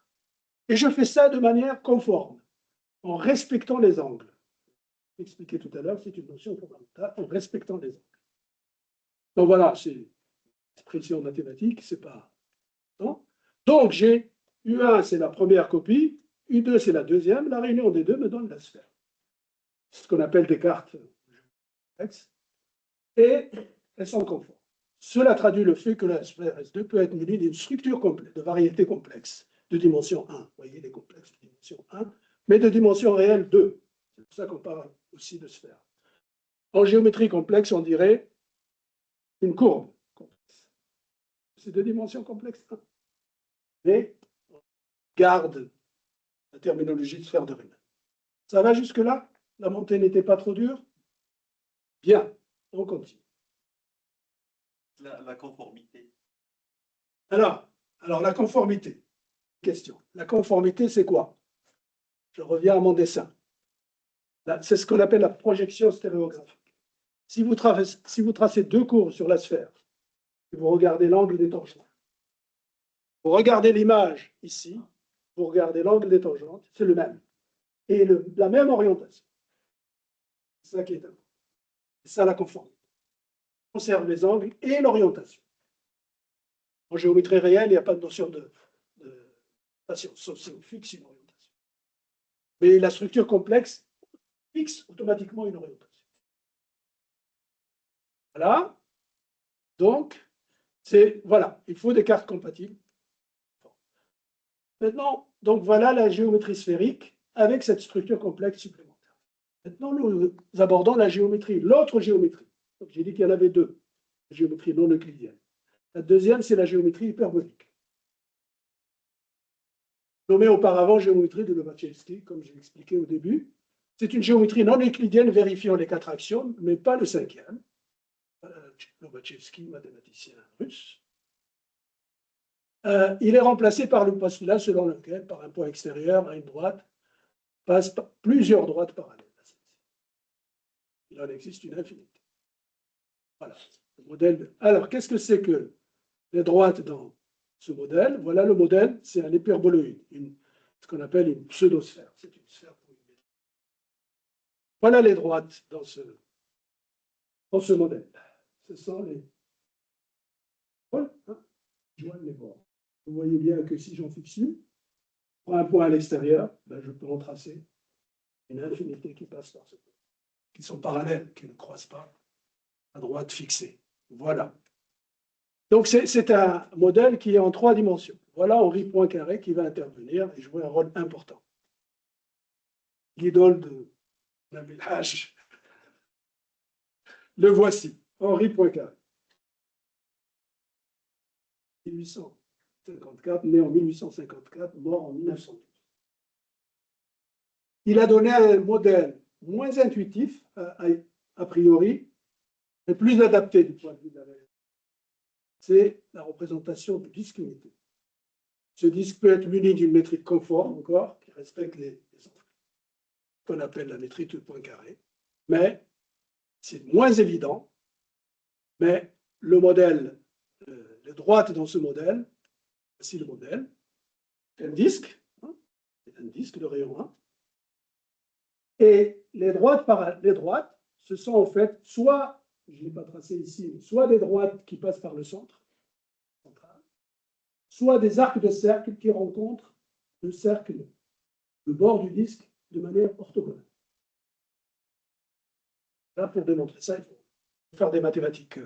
Et je fais ça de manière conforme, en respectant les angles. J'ai expliqué tout à l'heure, c'est une notion fondamentale, en respectant les angles. Donc voilà, c'est une expression mathématique, c'est pas... Non. Donc j'ai U1, c'est la première copie, U2, c'est la deuxième, la réunion des deux me donne la sphère. C'est ce qu'on appelle des cartes complexes, et elles sont conformes. Cela traduit le fait que la sphère S2 peut être munie d'une structure complète, de variété complexe, de dimension 1. Vous voyez, les complexes de dimension 1, mais de dimension réelle 2. C'est pour ça qu'on parle aussi de sphère. En géométrie complexe, on dirait une courbe complexe. C'est deux dimensions complexes. Mais on garde la terminologie de sphère de Riemann. Ça va jusque-là? La montée n'était pas trop dure? Bien, on continue. La conformité. Alors, la conformité. Question. La conformité, c'est quoi? Je reviens à mon dessin. C'est ce qu'on appelle la projection stéréographique. Si vous tracez deux courbes sur la sphère, et vous regardez l'angle des tangentes, vous regardez l'image ici, vous regardez l'angle des tangentes, c'est le même. Et la même orientation. C'est ça qui est important. C'est ça la conformité. On conserve les angles et l'orientation. En géométrie réelle, il n'y a pas de notion de sauf si on fixe une orientation. Mais la structure complexe fixe automatiquement une orientation. Voilà. Donc, voilà, il faut des cartes compatibles. Maintenant, donc voilà la géométrie sphérique avec cette structure complexe supplémentaire. Maintenant, nous abordons la géométrie, l'autre géométrie. J'ai dit qu'il y en avait deux, la géométrie non euclidienne. La deuxième, c'est la géométrie hyperbolique. Nommée auparavant géométrie de Lobachevsky, comme j'ai expliqué au début. C'est une géométrie non euclidienne vérifiant les quatre axiomes, mais pas le cinquième. Lobachevsky, mathématicien russe. Il est remplacé par le postulat selon lequel, par un point extérieur à une droite, passent plusieurs droites parallèles. Il en existe une infinité. Voilà. Le modèle. Alors, qu'est-ce que c'est que les droites dans ce modèle? Voilà le modèle, c'est un hyperboloïde, ce qu'on appelle une pseudosphère. C'est une sphère pour une métrique. Voilà les droites dans ce modèle. Ce sont les. Voilà, hein, joignent les bords. Vous voyez bien que si j'en fixe une, pour un point à l'extérieur, ben, je peux en tracer une infinité qui passe par ce point, qui sont parallèles, qui ne croisent pas à droite fixée. Voilà. Donc, c'est un modèle qui est en trois dimensions. Voilà Henri Poincaré qui va intervenir et jouer un rôle important. L'idole de Nabil Haj. Le voici, Henri Poincaré. 1854, né en 1854, mort en 1912. Il a donné un modèle moins intuitif, a priori, mais plus adapté du point de vue de la réalité. C'est la représentation du disque unité. Ce disque peut être muni d'une métrique conforme, encore, qui respecte les angles, qu'on appelle la métrique de Poincaré, mais c'est moins évident. Mais le modèle, les droites dans ce modèle, voici le modèle, c'est un disque de rayon 1, et les droites, ce sont en fait soit, je ne l'ai pas tracé ici, soit des droites qui passent par le centre, central, soit des arcs de cercle qui rencontrent le cercle, le bord du disque, de manière orthogonale. Là, pour démontrer ça, il faut faire des mathématiques.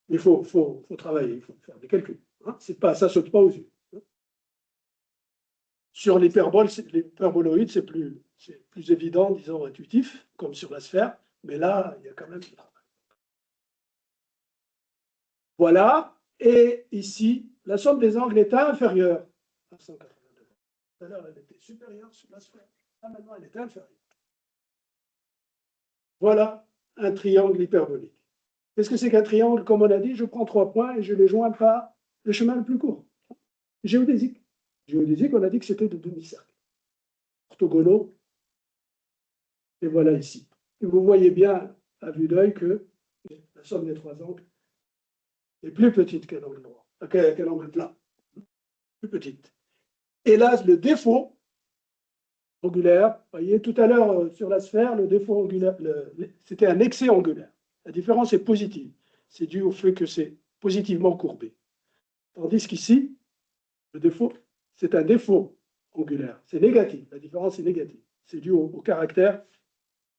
Il faut travailler, il faut faire des calculs. Hein. Ça ne saute pas aux yeux. Hein. Sur l'hyperboloïde, c'est plus évident, disons, intuitif, comme sur la sphère, mais là, il y a quand même du travail. Voilà, et ici, la somme des angles est inférieure à 180 degrés. Tout à l'heure, elle était supérieure sur la sphère. Là, maintenant, elle est inférieure. Voilà un triangle hyperbolique. Qu'est-ce que c'est qu'un triangle? Comme on a dit, je prends 3 points et je les joins par le chemin le plus court. Géodésique. Géodésique, on a dit que c'était de demi-cercle. Orthogonaux. Et voilà ici. Et vous voyez bien, à vue d'œil, que la somme des 3 angles est plus petite qu'un angle droit, qu'un angle plat. Plus petite. Et là, le défaut angulaire, vous voyez, tout à l'heure, sur la sphère, le défaut angulaire, c'était un excès angulaire. La différence est positive. C'est dû au fait que c'est positivement courbé. Tandis qu'ici, le défaut, c'est un défaut angulaire. C'est négatif. La différence est négative. C'est dû au caractère,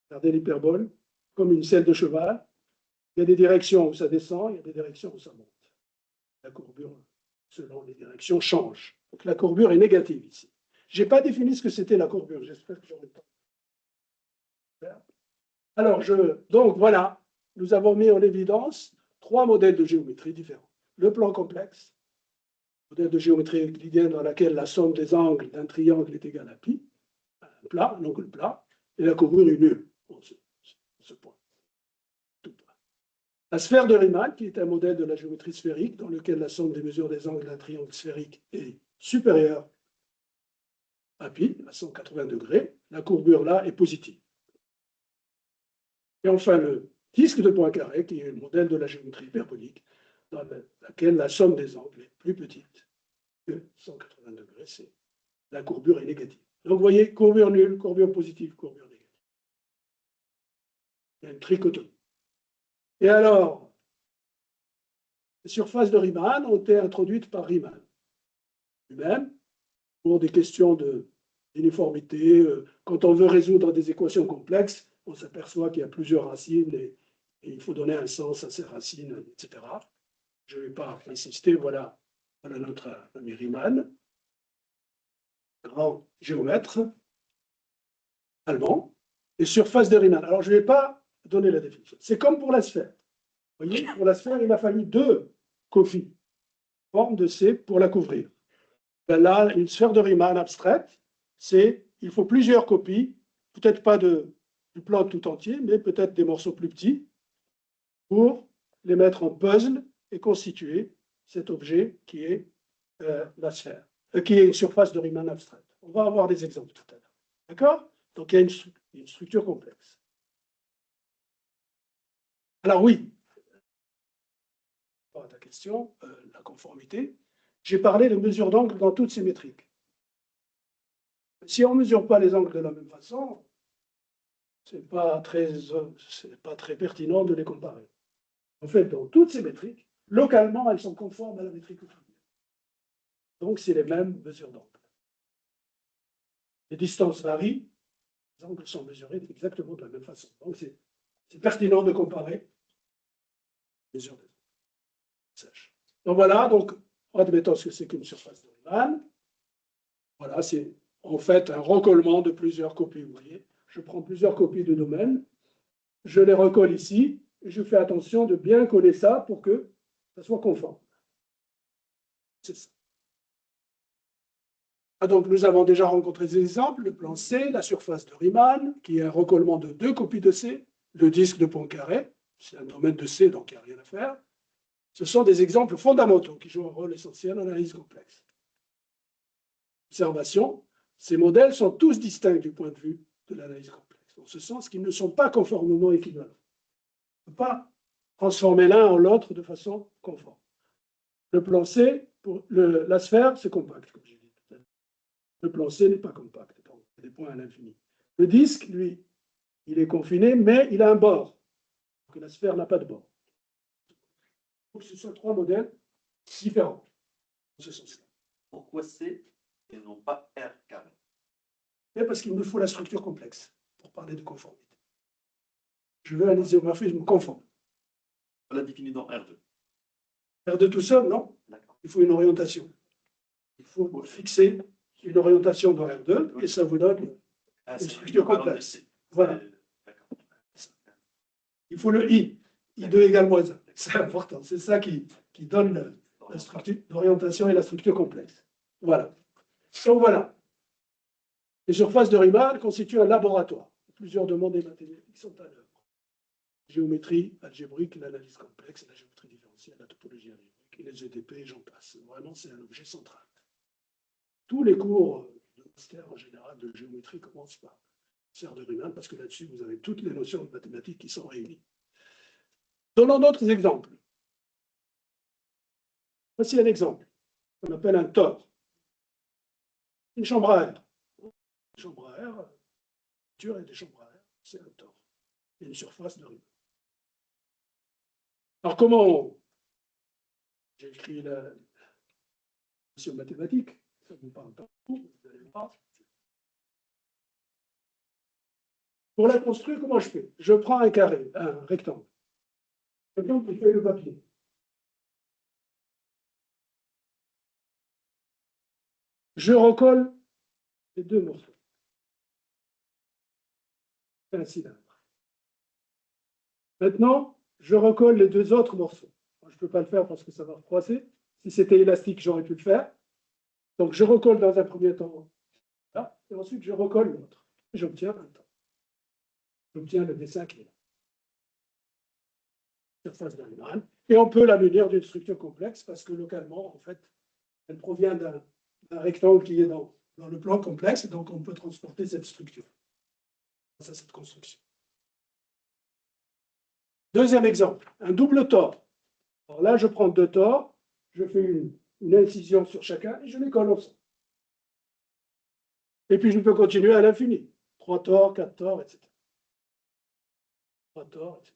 regardez l'hyperbole, comme une selle de cheval. Il y a des directions où ça descend, il y a des directions où ça monte. La courbure, selon les directions, change. Donc la courbure est négative ici. Je n'ai pas défini ce que c'était la courbure. J'espère que j'aurai le temps. Alors, donc voilà, nous avons mis en évidence 3 modèles de géométrie différents. Le plan complexe, modèle de géométrie euclidienne dans laquelle la somme des angles d'un triangle est égale à pi, un angle plat, et la courbure est nulle. Ce point. Tout point. La sphère de Riemann, qui est un modèle de la géométrie sphérique, dans lequel la somme des mesures des angles d'un triangle sphérique est supérieure à pi, à 180 degrés, la courbure là est positive. Et enfin, le disque de Poincaré, qui est le modèle de la géométrie hyperbolique, dans laquelle la somme des angles est plus petite que 180 degrés, la courbure est négative. Donc, vous voyez, courbure nulle, courbure positive, courbure négative. Il y a une trichotomie. Et alors, les surfaces de Riemann ont été introduites par Riemann lui-même pour des questions d'uniformité. Quand on veut résoudre des équations complexes, on s'aperçoit qu'il y a plusieurs racines et il faut donner un sens à ces racines, etc. Je ne vais pas insister, voilà notre ami Riemann, grand géomètre allemand, et surface de Riemann. Alors, je ne vais pas donner la définition. C'est comme pour la sphère. Vous voyez, pour la sphère, il a fallu 2 copies, forme de C, pour la couvrir. Ben là, une sphère de Riemann abstraite, il faut plusieurs copies, peut-être pas du plan tout entier, mais peut-être des morceaux plus petits, pour les mettre en puzzle et constituer cet objet qui est la sphère, qui est une surface de Riemann abstraite. On va avoir des exemples tout à l'heure. D'accord? Donc, il y a une structure complexe. Alors oui, à ta question, la conformité, j'ai parlé de mesure d'angle dans toutes ces métriques. Si on ne mesure pas les angles de la même façon, ce n'est pas très pertinent de les comparer. En fait, dans toutes ces métriques, localement, elles sont conformes à la métrique euclidienne. Donc, c'est les mêmes mesures d'angle. Les distances varient, les angles sont mesurés exactement de la même façon. Donc, c'est pertinent de comparer les mesures des angles. Donc, voilà, donc, admettons ce que c'est qu'une surface de Riemann. Voilà, c'est en fait un recollement de plusieurs copies. Vous voyez, je prends plusieurs copies de domaine, je les recolle ici, et je fais attention de bien coller ça pour que ça soit conforme. C'est ça. Ah, donc, nous avons déjà rencontré des exemples, le plan C, la surface de Riemann, qui est un recollement de 2 copies de C, le disque de Poincaré, c'est un domaine de C, donc il n'y a rien à faire. Ce sont des exemples fondamentaux qui jouent un rôle essentiel en analyse complexe. Observation, ces modèles sont tous distincts du point de vue de l'analyse complexe, en ce sens qu'ils ne sont pas conformément équivalents. On ne peut pas transformer l'un en l'autre de façon conforme. Le plan C, pour la sphère, c'est compact, comme j'ai dit tout à l'heure. Le plan C n'est pas compact, il y a des points à l'infini. Le disque, lui, il est confiné, mais il a un bord. Donc la sphère n'a pas de bord. Donc ce sont 3 modèles différents, en ce sens-là. Pourquoi C et non pas R carré? Mais parce qu'il me faut la structure complexe pour parler de conformité. Je veux un isomorphisme conforme. On l'a défini dans R2. R2 tout seul, non. Il faut une orientation. Il faut fixer une orientation dans R2 et ça vous donne une structure complexe. Voilà. Il faut le I. I2 égale moins 1. C'est important. C'est ça qui donne la structure d'orientation et la structure complexe. Voilà. Donc voilà. Les surfaces de Riemann constituent un laboratoire. Plusieurs demandes et mathématiques sont à l'œuvre. Géométrie algébrique, l'analyse complexe, la géométrie différentielle, la topologie algébrique, et les EDP, et j'en passe. Vraiment, c'est un objet central. Tous les cours de master en général de géométrie commencent par sphère de Riemann, parce que là-dessus, vous avez toutes les notions de mathématiques qui sont réunies. Donnons d'autres exemples. Voici un exemple qu'on appelle un tore. Une chambre à air. Une chambre à air, et des chambres à air, c'est un tore. Et une surface de Riemann. Alors, comment j'ai écrit la notion mathématique? Ça ne vous parle pas beaucoup, vous allez voir. Pour la construire, comment je fais? Je prends un carré, un rectangle. Rectangle, je fais le papier. Je recolle les 2 morceaux. Un cylindre. Maintenant, je recolle les deux autres morceaux. Je ne peux pas le faire parce que ça va froisser. Si c'était élastique, j'aurais pu le faire. Donc, je recolle dans un premier temps là, et ensuite je recolle l'autre. J'obtiens un temps. J'obtiens le dessin qui est là. Surface d'un membrane. Et on peut la munir d'une structure complexe parce que localement, en fait, elle provient d'un rectangle qui est dans le plan complexe, donc on peut transporter cette structure grâce à cette construction. Deuxième exemple, un double tore. Alors là, je prends deux tores, je fais une incision sur chacun et je les colle ensemble. Et puis je peux continuer à l'infini. 3 tores, 4 tores, etc. 3 tores, etc.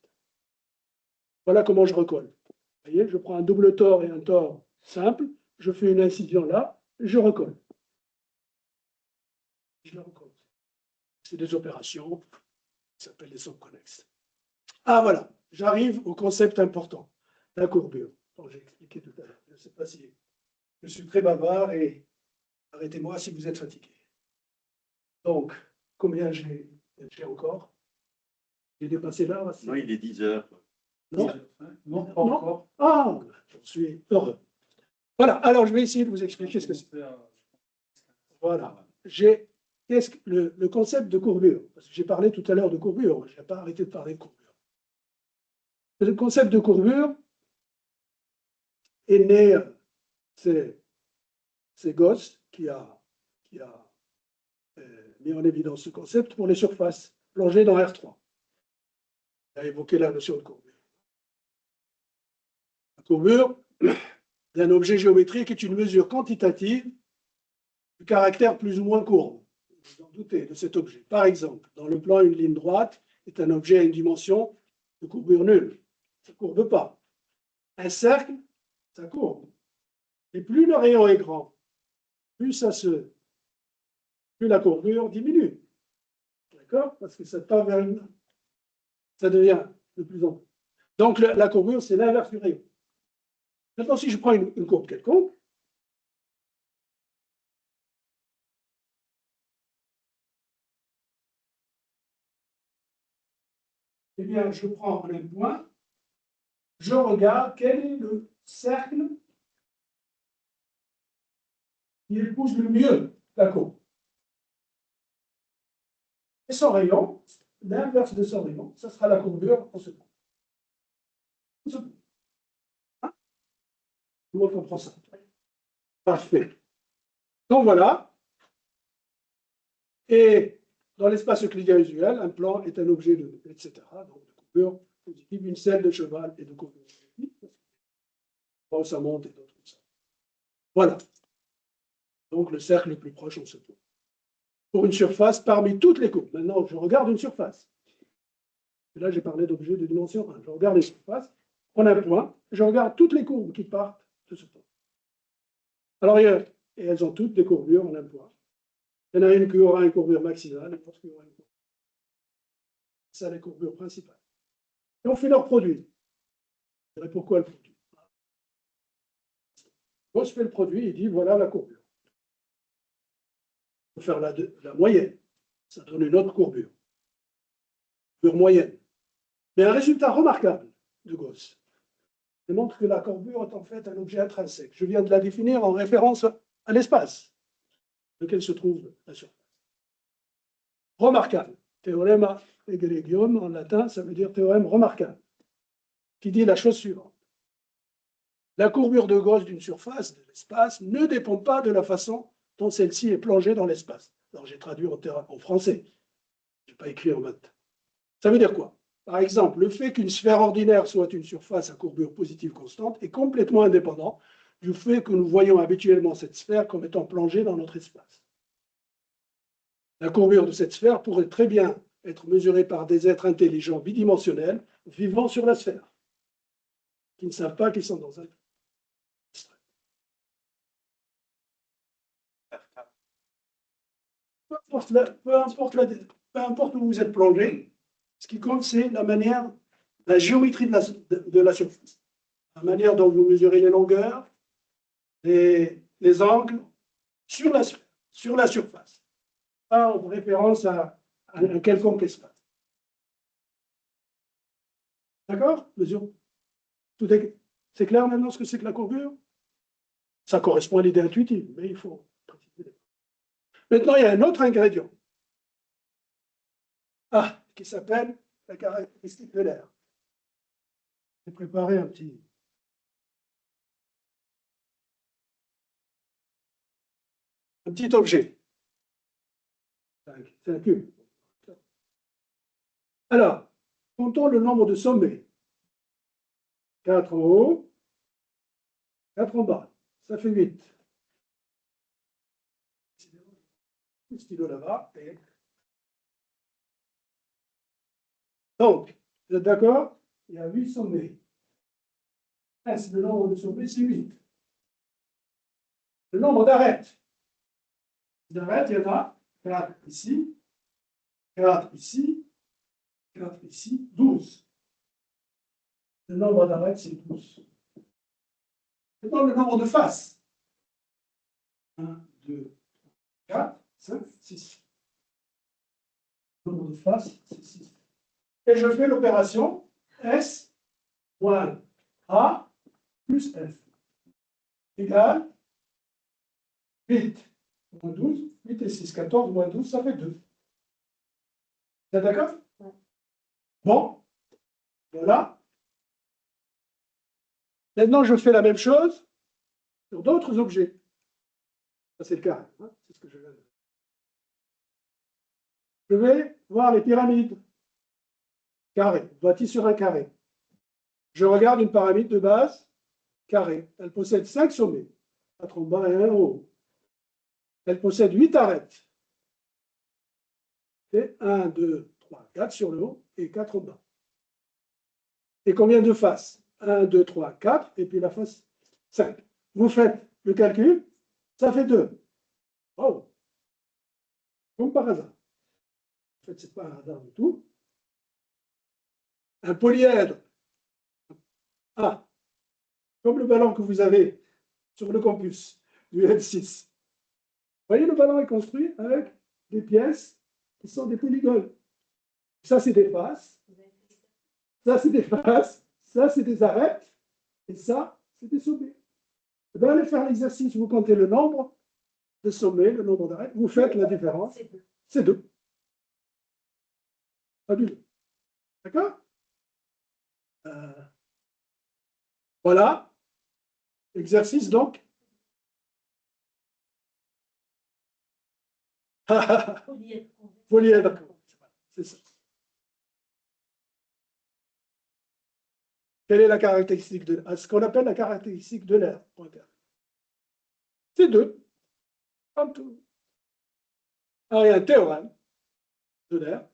Voilà comment je recolle. Vous voyez, je prends un double tore et un tore simple, je fais une incision là, je recolle. Je le recolle. C'est des opérations qui s'appellent des somme connexes. Ah voilà, j'arrive au concept important, la courbure. J'ai expliqué tout à l'heure. Je ne sais pas si je suis très bavard et arrêtez-moi si vous êtes fatigué. Donc, combien j'ai encore? J'ai dépassé là? Non, il est 10 heures. Non, Non, pas encore. Ah, j'en suis heureux. Voilà, alors je vais essayer de vous expliquer ce que c'est. Voilà, j'ai le concept de courbure, parce que j'ai parlé tout à l'heure de courbure, je n'ai pas arrêté de parler de courbure. Le concept de courbure est né, c'est Gauss qui a mis en évidence ce concept pour les surfaces plongées dans R3. Il a évoqué la notion de courbure. La courbure d'un objet géométrique est une mesure quantitative du caractère plus ou moins courbe. Vous en doutez de cet objet. Par exemple, dans le plan, une ligne droite est un objet à une dimension de courbure nulle. Ça ne courbe pas. Un cercle, ça courbe. Et plus le rayon est grand, plus la courbure diminue. D'accord? Parce que ça devient de plus en plus. Donc la courbure, c'est l'inverse du rayon. Maintenant, si je prends une courbe quelconque, eh bien, je prends un point, je regarde quel est le cercle qui épouse le mieux la courbe. Et son rayon, l'inverse de son rayon, ça sera la courbure en ce point. Hein? Tout le monde comprend ça. Parfait. Donc voilà. Et dans l'espace euclidien usuel, un plan est un objet de, etc. Donc de courbure positive, une selle de cheval et de courbure négative. Bon, ça monte et d'autres comme ça. Voilà. Donc le cercle le plus proche en ce point. Pour une surface parmi toutes les courbes. Maintenant, je regarde une surface. Et là, j'ai parlé d'objets de dimension 1. Je regarde les surfaces, on a un point, je regarde toutes les courbes qui partent de ce point. Alors, et elles ont toutes des courbures en un point. Il y en a une qui aura une courbure maximale, et l'autre qui aura une courbure. C'est la courbure principale. Et on fait leur produit. Je dirais pourquoi le produit. Moi, je fais le produit, il dit voilà la courbure. Il faut faire la moyenne. Ça donne une autre courbure. Courbure moyenne. Mais un résultat remarquable de Gauss démontre que la courbure est en fait un objet intrinsèque. Je viens de la définir en référence à l'espace dans lequel se trouve la surface. Remarquable. Théorème egregium en latin, ça veut dire théorème remarquable, qui dit la chose suivante. La courbure de Gauss d'une surface de l'espace ne dépend pas de la façon dont celle-ci est plongée dans l'espace. Alors j'ai traduit en français, je n'ai pas écrit en maths. Ça veut dire quoi? Par exemple, le fait qu'une sphère ordinaire soit une surface à courbure positive constante est complètement indépendant du fait que nous voyons habituellement cette sphère comme étant plongée dans notre espace. La courbure de cette sphère pourrait très bien être mesurée par des êtres intelligents bidimensionnels vivant sur la sphère, qui ne savent pas qu'ils sont dans un... Peu importe où vous êtes plongé, ce qui compte, c'est la géométrie de la surface. La manière dont vous mesurez les longueurs, les angles sur la surface. Pas en référence à un quelconque espace. D'accord? Mesure. C'est clair maintenant ce que c'est que la courbure? Ça correspond à l'idée intuitive, mais il faut préciser. Maintenant, il y a un autre ingrédient. Qui s'appelle la caractéristique de l'air. J'ai préparé un petit objet. C'est un cube. Alors, comptons le nombre de sommets. 4 en haut, 4 en bas. Ça fait 8. Le stylo là-bas. Donc, vous êtes d'accord? Il y a 8 sommets. Le nombre de sommets, c'est 8. Le nombre d'arêtes. D'arêtes, il y en a 4 ici, 4 ici, 4 ici, 12. Le nombre d'arêtes, c'est 12. Maintenant, le nombre de faces. 1, 2, 4, 5, 6. Le nombre de faces, c'est 6. Et je fais l'opération S moins A plus F égale 8 moins 12, 8 et 6, 14 moins 12, ça fait 2. Vous êtes d'accord? Bon, voilà. Maintenant, je fais la même chose sur d'autres objets. Ça, c'est le carré. Hein, c'est ce que je viens de dire. Je vais voir les pyramides. Carré, bâties sur un carré. Je regarde une pyramide de base, carré. Elle possède 5 sommets, 4 en bas et 1 en haut. Elle possède 8 arêtes. Et 1, 2, 3, 4 sur le haut et 4 en bas. Et combien de faces? 1, 2, 3, 4, et puis la face 5. Vous faites le calcul, ça fait 2. Oh! Comme par hasard. En fait, ce n'est pas un hasard du tout. Un polyèdre. Comme le ballon que vous avez sur le campus du L6. Vous voyez, le ballon est construit avec des pièces qui sont des polygones. Ça, c'est des faces. Ça, c'est des faces. Ça, c'est des arêtes. Et ça, c'est des sommets. Vous allez faire l'exercice, vous comptez le nombre de sommets, le nombre d'arêtes, vous faites la différence. C'est 2. Pas du tout. D'accord? Voilà. Exercice donc. Polyèdre. C'est ça. Quelle est la caractéristique de ce qu'on appelle la caractéristique de l'air? C'est 2. Comme tout. Alors, il y a un théorème de l'air.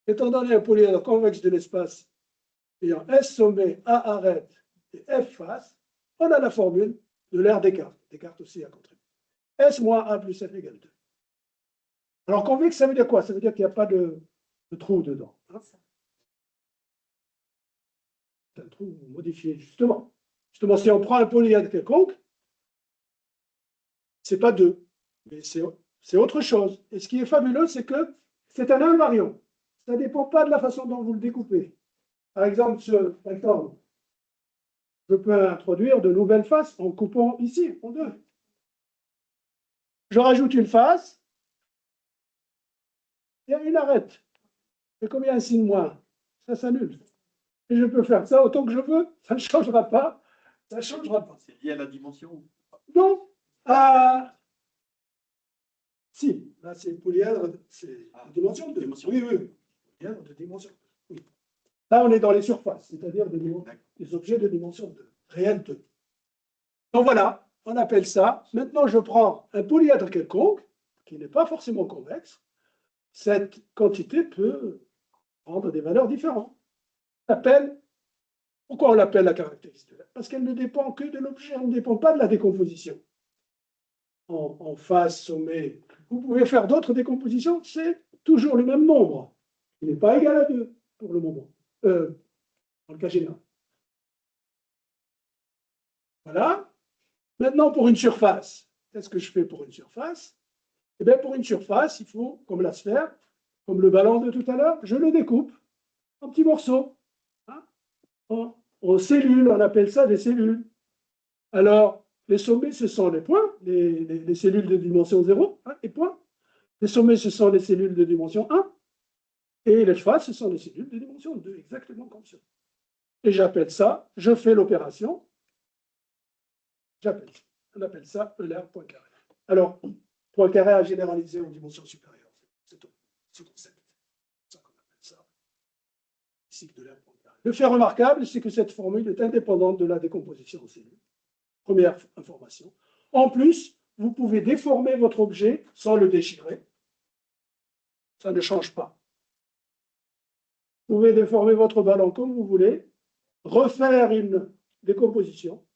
Étant donné un polyèdre convexe de l'espace ayant S sommet, A arête et F face, on a la formule de l'air Descartes. Descartes aussi a contribué. S moins A plus F égale 2. Alors, convexe, ça veut dire quoi? Ça veut dire qu'il n'y a pas de trou dedans. Hein? C'est un trou modifié, justement. Justement, si on prend un polyèdre quelconque, ce n'est pas 2, mais c'est autre chose. Et ce qui est fabuleux, c'est que c'est un invariant. Ça ne dépend pas de la façon dont vous le découpez. Par exemple, ce rectangle, je peux introduire de nouvelles faces en coupant ici, en 2. Je rajoute une face, il y a une arête. Et comme il y a un signe moins, ça s'annule. Et je peux faire ça autant que je veux, ça ne changera pas. Ça ne changera pas. C'est lié à la dimension? Non. Si, là c'est polyèdre, c'est dimension de 2. Oui, oui. Polyèdre de dimension 2. Oui. Là, on est dans les surfaces, c'est-à-dire des objets de dimension 2, réel 2. Donc voilà, on appelle ça. Maintenant, je prends un polyèdre quelconque, qui n'est pas forcément convexe. Cette quantité peut prendre des valeurs différentes. Pourquoi on l'appelle la caractéristique de l'air? Parce qu'elle ne dépend que de l'objet, elle ne dépend pas de la décomposition. En phase, sommet, vous pouvez faire d'autres décompositions, c'est toujours le même nombre. Il n'est pas égal à 2 pour le moment, dans le cas général. Voilà. Maintenant, pour une surface, qu'est-ce que je fais pour une surface? Eh bien, pour une surface, il faut, comme la sphère, comme le ballon de tout à l'heure, je le découpe en petits morceaux. Hein? en cellules, on appelle ça des cellules. Alors, les sommets, ce sont les points, les cellules de dimension 0, hein, les points. Les sommets, ce sont les cellules de dimension 1. Et les faces, ce sont les cellules de dimension 2, exactement comme ça. Et j'appelle ça, je fais l'opération, on appelle ça Euler point carré. Alors, point carré à généraliser en dimension supérieure. C'est tout, ce concept. C'est ça qu'on appelle ça. Cycle d'Euler point carré. Le fait remarquable, c'est que cette formule est indépendante de la décomposition en cellules. Première information. En plus, vous pouvez déformer votre objet sans le déchirer. Ça ne change pas. Vous pouvez déformer votre ballon comme vous voulez, refaire une décomposition,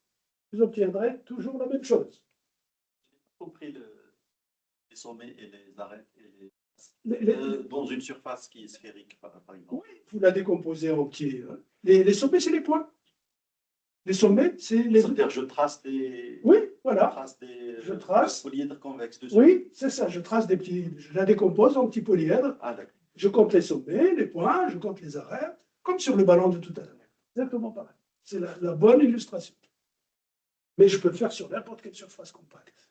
vous obtiendrez toujours la même chose. J'ai compris les sommets et les arêtes Les- dans une surface qui est sphérique, par exemple. Oui, vous la décomposez en petits. Les sommets, c'est les points. Les sommets, c'est les. C'est-à-dire, je trace des. Oui, voilà. Je Je trace. trace des polyèdres convexes dessus. Oui, c'est ça. Je trace des petits. Je la décompose en petits polyèdres. Ah, d'accord. Je compte les sommets, les points, je compte les arêtes, comme sur le ballon de tout à l'heure. Exactement pareil. C'est la bonne illustration. Mais je peux le faire sur n'importe quelle surface compacte.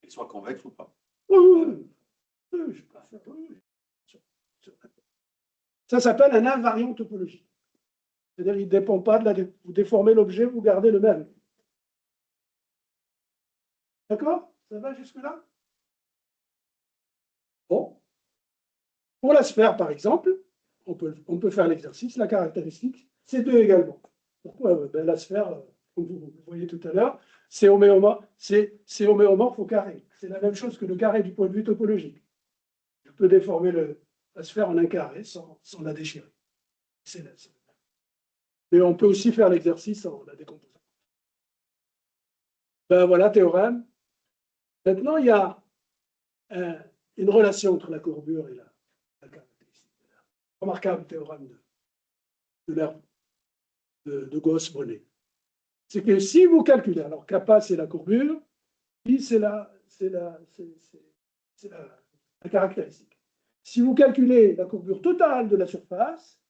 Qu'il soit convexe ou pas. Oui, oui, oui. Oui, je peux le faire. Oui, oui. Ça s'appelle un invariant topologique. C'est-à-dire qu'il ne dépend pas de la. Vous déformez l'objet, vous gardez le même. D'accord? Ça va jusque-là? Bon. Pour la sphère, par exemple, on peut faire l'exercice, la caractéristique, c'est 2 également. Pourquoi? Ben, la sphère, comme vous le voyez tout à l'heure, c'est homéomorphe au carré. C'est la même chose que le carré du point de vue topologique. Je peux déformer la sphère en un carré sans la déchirer. Mais on peut aussi faire l'exercice en la décomposant. Ben voilà, théorème. Maintenant, il y a une relation entre la courbure et la caractéristique. Remarquable théorème de Gauss-Bonnet. C'est que si vous calculez, alors kappa c'est la courbure, pi c'est la caractéristique. Si vous calculez la courbure totale de la surface,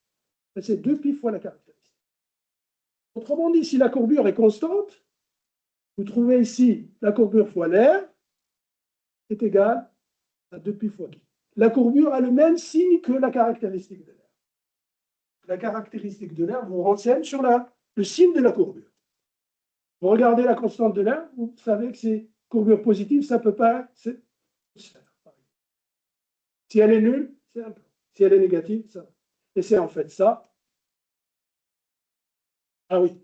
c'est 2π fois la caractéristique. Autrement dit, si la courbure est constante, vous trouvez ici la courbure fois l'air est égale à 2π fois pi. La courbure a le même signe que la caractéristique de l'air. La caractéristique de l'air vous renseigne sur le signe de la courbure. Vous regardez la constante de l'air, vous savez que c'est courbure positive, ça ne peut pas être une sphère. Si elle est nulle, c'est un plan. Si elle est négative, ça. Et c'est en fait ça. Ah oui. Vous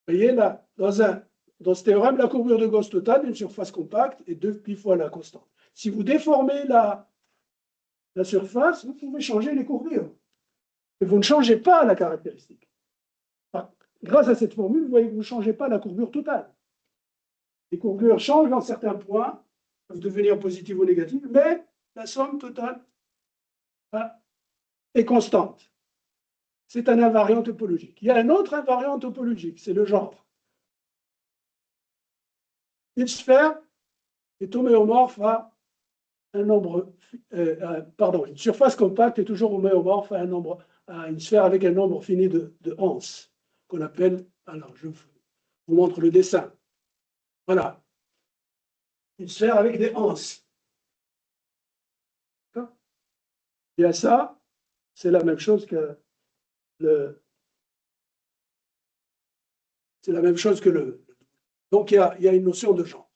voyez là, dans ce théorème, la courbure de Gauss totale d'une surface compacte est 2π fois la constante. Si vous déformez la surface, vous pouvez changer les courbures. Mais vous ne changez pas la caractéristique. Enfin, grâce à cette formule, vous voyez que vous ne changez pas la courbure totale. Les courbures changent dans certains points, peuvent devenir positives ou négatives, mais la somme totale est constante. C'est un invariant topologique. Il y a un autre invariant topologique, c'est le genre. Une sphère est homéomorphe à un nombre, une surface compacte est toujours homéomorphe à une sphère avec un nombre fini de Hans, qu'on appelle, alors je vous montre le dessin. Voilà. Une sphère avec des Hans. Et à ça, c'est la même chose que c'est la même chose que le. Donc il y a une notion de genre.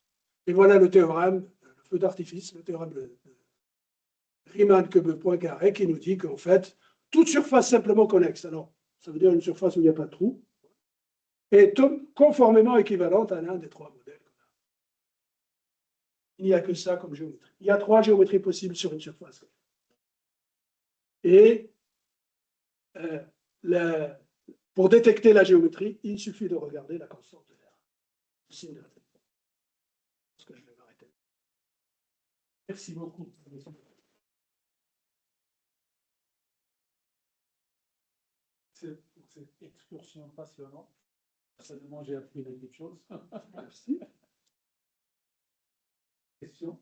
Et voilà le théorème, le feu d'artifice, le théorème de Riemann-Koebe-Poincaré qui nous dit qu'en fait, toute surface simplement connexe, alors ça veut dire une surface où il n'y a pas de trou, est conformément équivalente à l'un des 3 modèles. Il n'y a que ça comme géométrie. Il y a 3 géométries possibles sur une surface. Et pour détecter la géométrie, il suffit de regarder la constante de l'air. Je vais m'arrêter. Merci beaucoup. Pour cette excursion passionnante. Personnellement, j'ai appris des petites choses. Merci. Question?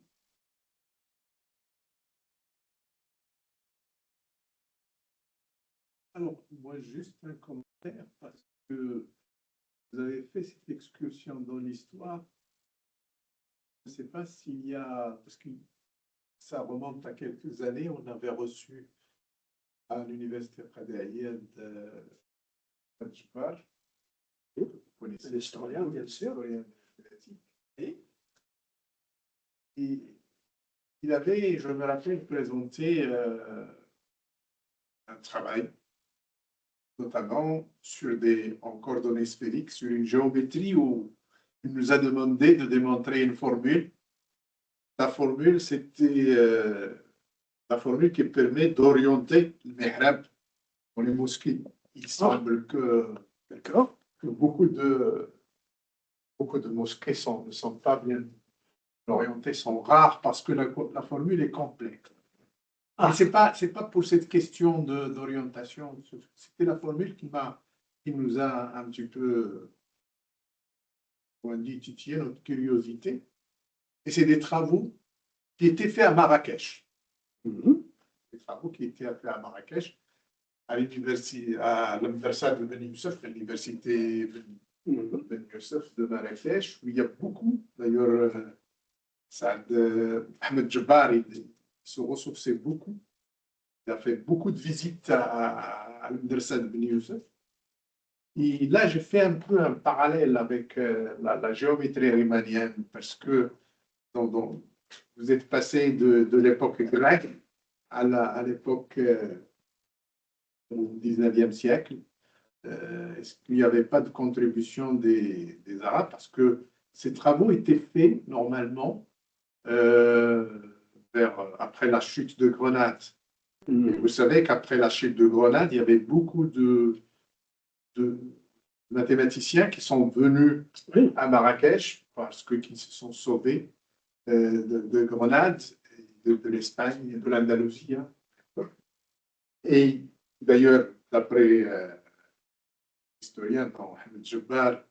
Alors, moi, juste un commentaire. que vous avez fait cette excursion dans l'histoire. Je ne sais pas s'il y a, parce que ça remonte à quelques années, on avait reçu à l'université Qadaiya de Jbar, vous connaissez L'historien, bien sûr. l'historien politique. Et il avait, je me rappelle, présenté un travail, notamment sur en coordonnées sphériques, sur une géométrie où il nous a demandé de démontrer une formule. La formule, c'était la formule qui permet d'orienter le mihrab dans les mosquées. Il semble que beaucoup de mosquées ne sont pas bien orientées, sont rares parce que la formule est complète. Mais ce n'est pas pour cette question d'orientation. C'était la formule qui nous a un petit peu, on dit, titillé notre curiosité. Et c'est des travaux qui étaient faits à Marrakech. Des travaux qui étaient faits à Marrakech, à l'université de Ben Youssef, l'université Ben Youssef de Marrakech, où il y a beaucoup, d'ailleurs, Ahmed Jabbar, il se ressourçait beaucoup. Il a fait beaucoup de visites à l'université de Ben Youssef. Et là, j'ai fait un peu un parallèle avec la géométrie riemannienne, parce que vous êtes passé de l'époque grecque à l'époque du 19e siècle. Est-ce qu'il n'y avait pas de contribution des Arabes? Parce que ces travaux étaient faits normalement après la chute de Grenade. Vous savez qu'après la chute de Grenade, il y avait beaucoup de mathématiciens qui sont venus à Marrakech parce qu'ils se sont sauvés de Grenade, de l'Espagne, de l'Andalousie. Et d'ailleurs, d'après l'historien Ahmed Jabbar,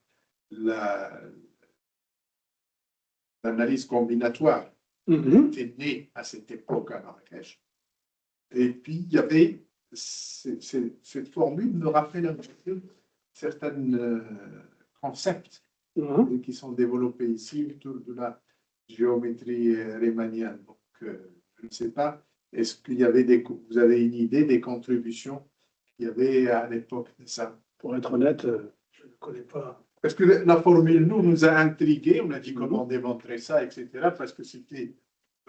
l'analyse combinatoire était née à cette époque à Marrakech. Et puis, il y avait cette formule me rappelle un petit peu certains concepts qui sont développés ici autour de la géométrie riemannienne. Donc, je ne sais pas, est-ce qu'il y avait vous avez une idée des contributions qu'il y avait à l'époque de ça? Pour être honnête, je ne connais pas. Parce que la formule, nous a intrigués, on a dit comment démontrer ça, etc., parce que c'était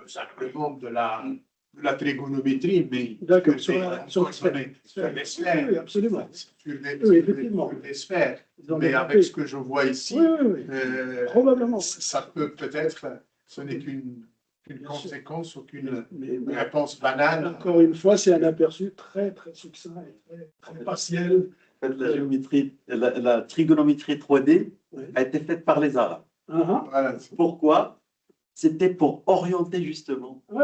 simplement de la trigonométrie, mais D'accord, sur les sphères. Oui, absolument. Sur effectivement. des sphères. Ils ont Mais développé. avec ce que je vois ici, Oui. Probablement. ça peut-être, ce n'est qu'une Bien conséquence ou qu'une Mais réponse banale. encore une fois, c'est un aperçu très, très succinct et très partiel. En fait, la géométrie, la trigonométrie 3D Oui. a été faite par les Arabes. Voilà. Pourquoi? C'était pour orienter justement, Oui.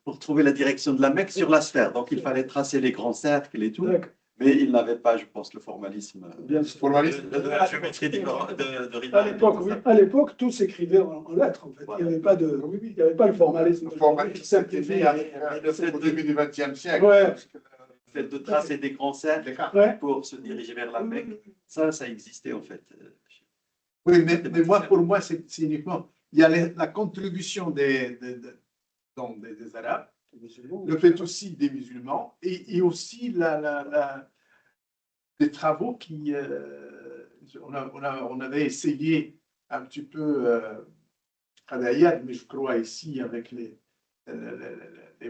pour trouver la direction de la Mecque sur la sphère. Donc il fallait tracer les grands cercles et tout, D'accord. mais ils n'avaient pas, je pense, le formalisme Bien sûr. de la géométrie de À Riemann. l'époque, oui. À l'époque, tout s'écrivait en lettres, en fait. Voilà. Il n'y avait pas le formalisme. Le formalisme, c'était fait au début du XXe siècle. Ouais. Le fait de tracer des grands cercles Ouais. pour se diriger vers la Mecque, ça existait en fait. Oui, mais pour moi, c'est uniquement. Il y a la contribution des Arabes, le fait aussi des musulmans, et aussi des travaux qui. On avait essayé un petit peu à Dayad, mais je crois ici, avec les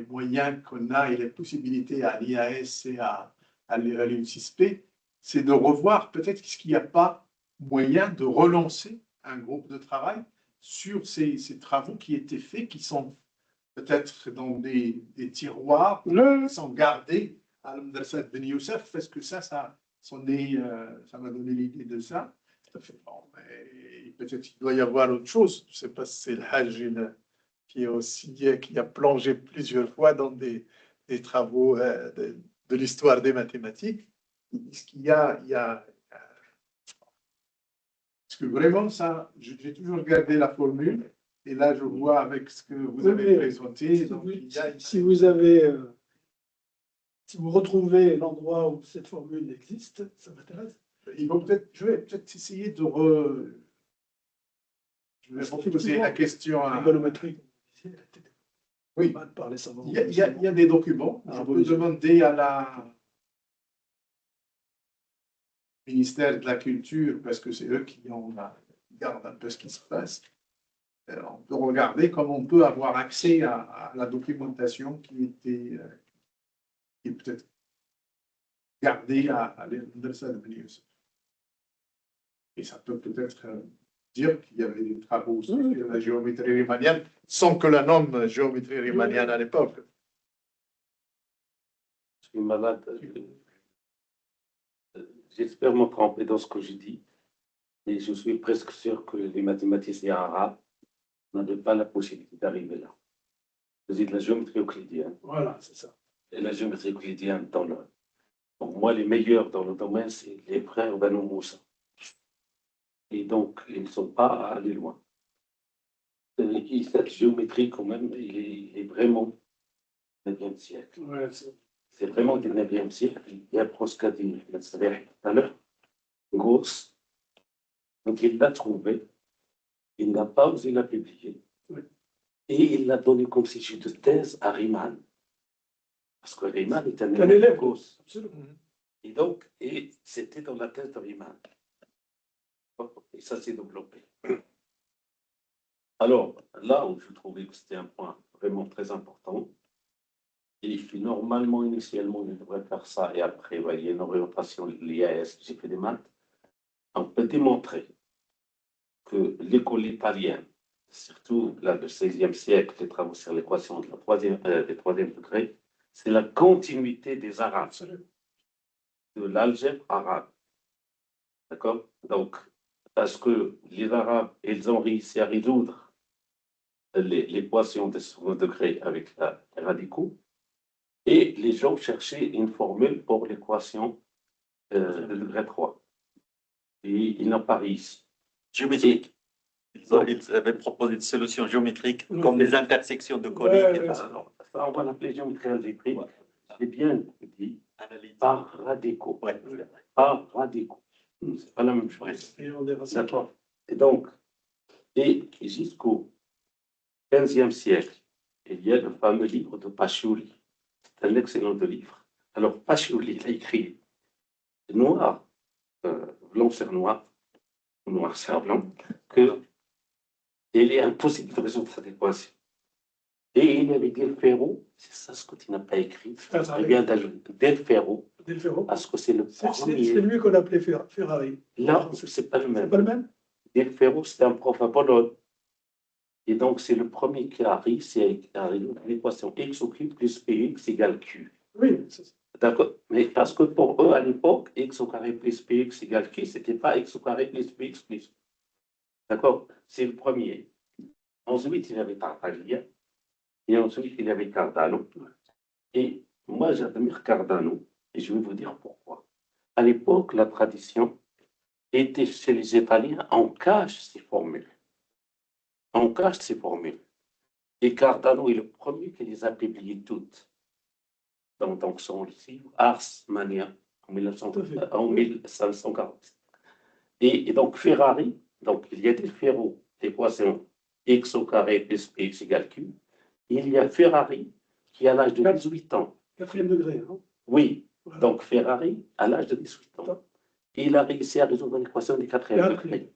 moyens qu'on a et les possibilités à l'IAS et à l'UNCISP, c'est de revoir peut-être qu'il n'y a pas moyen de relancer un groupe de travail sur ces travaux qui étaient faits, qui sont peut-être dans des tiroirs, qui sont gardés à l'Université de Ben Youssef, parce que ça m'a donné l'idée de ça. Bon, peut-être qu'il doit y avoir autre chose. Je ne sais pas si c'est le Hajj qui a plongé plusieurs fois dans des travaux de l'histoire des mathématiques. Est-ce qu'il y a parce que vraiment, ça, j'ai toujours gardé la formule, et là, je vois avec ce que vous avez présenté. Donc, Si vous avez Si vous retrouvez l'endroit où cette formule existe, ça m'intéresse. Je vais peut-être essayer de Je vais reposer la question à... Trigonométrie. Oui. Parler savant. Il y a des documents. Je peux demander à la ministère de la Culture, parce que c'est eux qui regardent un peu ce qui se passe. On peut regarder comment on peut avoir accès à la documentation qui est peut-être gardée à l'Université de Vilnius. Et ça peut peut-être dire qu'il y avait des travaux sur la géométrie riemannienne, sans que la nomme géométrie riemannienne à l'époque. Je suis malade. J'espère me tromper dans ce que je dis, mais je suis presque sûr que les mathématiciens arabes n'avaient pas la possibilité d'arriver là. C'est de la géométrie euclidienne. Voilà, c'est ça. Et la géométrie euclidienne, pour moi, les meilleurs dans le domaine, c'est les frères Banu Moussa. Et donc, ils ne sont pas allés loin. Et cette géométrie, quand même, il est vraiment du 9e siècle. Ouais, C'est vraiment du 9e siècle. Il y a Proscadine, tout à l'heure, Gauss. Donc, il l'a trouvé. Il n'a pas osé la publier. Oui. Et il l'a donné comme sujet de thèse à Riemann. Parce que Riemann est un élève élève de Gauss. Absolument. Et donc, c'était dans la thèse de Riemann. Et ça s'est développé. Alors, là où je trouvais que c'était un point vraiment très important, et que normalement, initialement, on devrait faire ça, et après, il y a une orientation, l'IAS, j'ai fait des maths, on peut démontrer que l'école italienne, surtout là, le XVIe siècle, les travaux sur l'équation de des troisième degré, c'est la continuité des Arabes, de l'algèbre arabe. D'accord? Donc, parce que les Arabes, ils ont réussi à résoudre l'équation de second degré avec les radicaux, et les gens cherchaient une formule pour l'équation de degré 3. Et ils n'ont pas réussi. Géométrique. Ils avaient proposé une solution géométrique comme les intersections de coniques. Alors, ça, on va l'appeler géométrie algébrique. C'est bien dit par radicaux. Ouais. Par radicaux. C'est pas la même chose. D'accord. Et donc, jusqu'au 15e siècle, il y a le fameux livre de Pacioli. C'est un excellent livre. Alors, Pacioli, il a écrit noir, blanc sur noir, noir sur blanc, qu'il est impossible de résoudre cette équation. Et il avait Del Ferro, c'est ça ce que tu n'as pas écrit, il vient d'ajouter Del Ferro, parce que c'est le premier. C'est lui qu'on appelait Ferrari. Là, c'est pas le même. C'est pas le même? Del Ferro, c'est un prof à Bologne. Et donc, c'est le premier qui a réussi à résoudre l'équation x au cube plus px égale q. Oui, c'est ça. D'accord. Mais parce que pour eux, à l'époque, x au carré plus px égale q, ce n'était pas x au carré plus px plus. D'accord. C'est le premier. Ensuite, il y avait Tartaglia. Et ensuite, il y avait Cardano. Et moi, j'admire Cardano. Et je vais vous dire pourquoi. À l'époque, la tradition était chez les Italiens, on cache ces formules. On cache ces formules. Et Cardano est le premier qui les a publiées toutes. Donc son livre Ars Mania en 1540. Et donc Ferrari, donc il y a des Ferro, l'équation x au carré plus px égale q. Il y a Ferrari qui, à l'âge de 18 ans. 4e degré, non? Oui, Voilà. donc Ferrari, à l'âge de 18 ans, il a réussi à résoudre l'équation du 4e degré.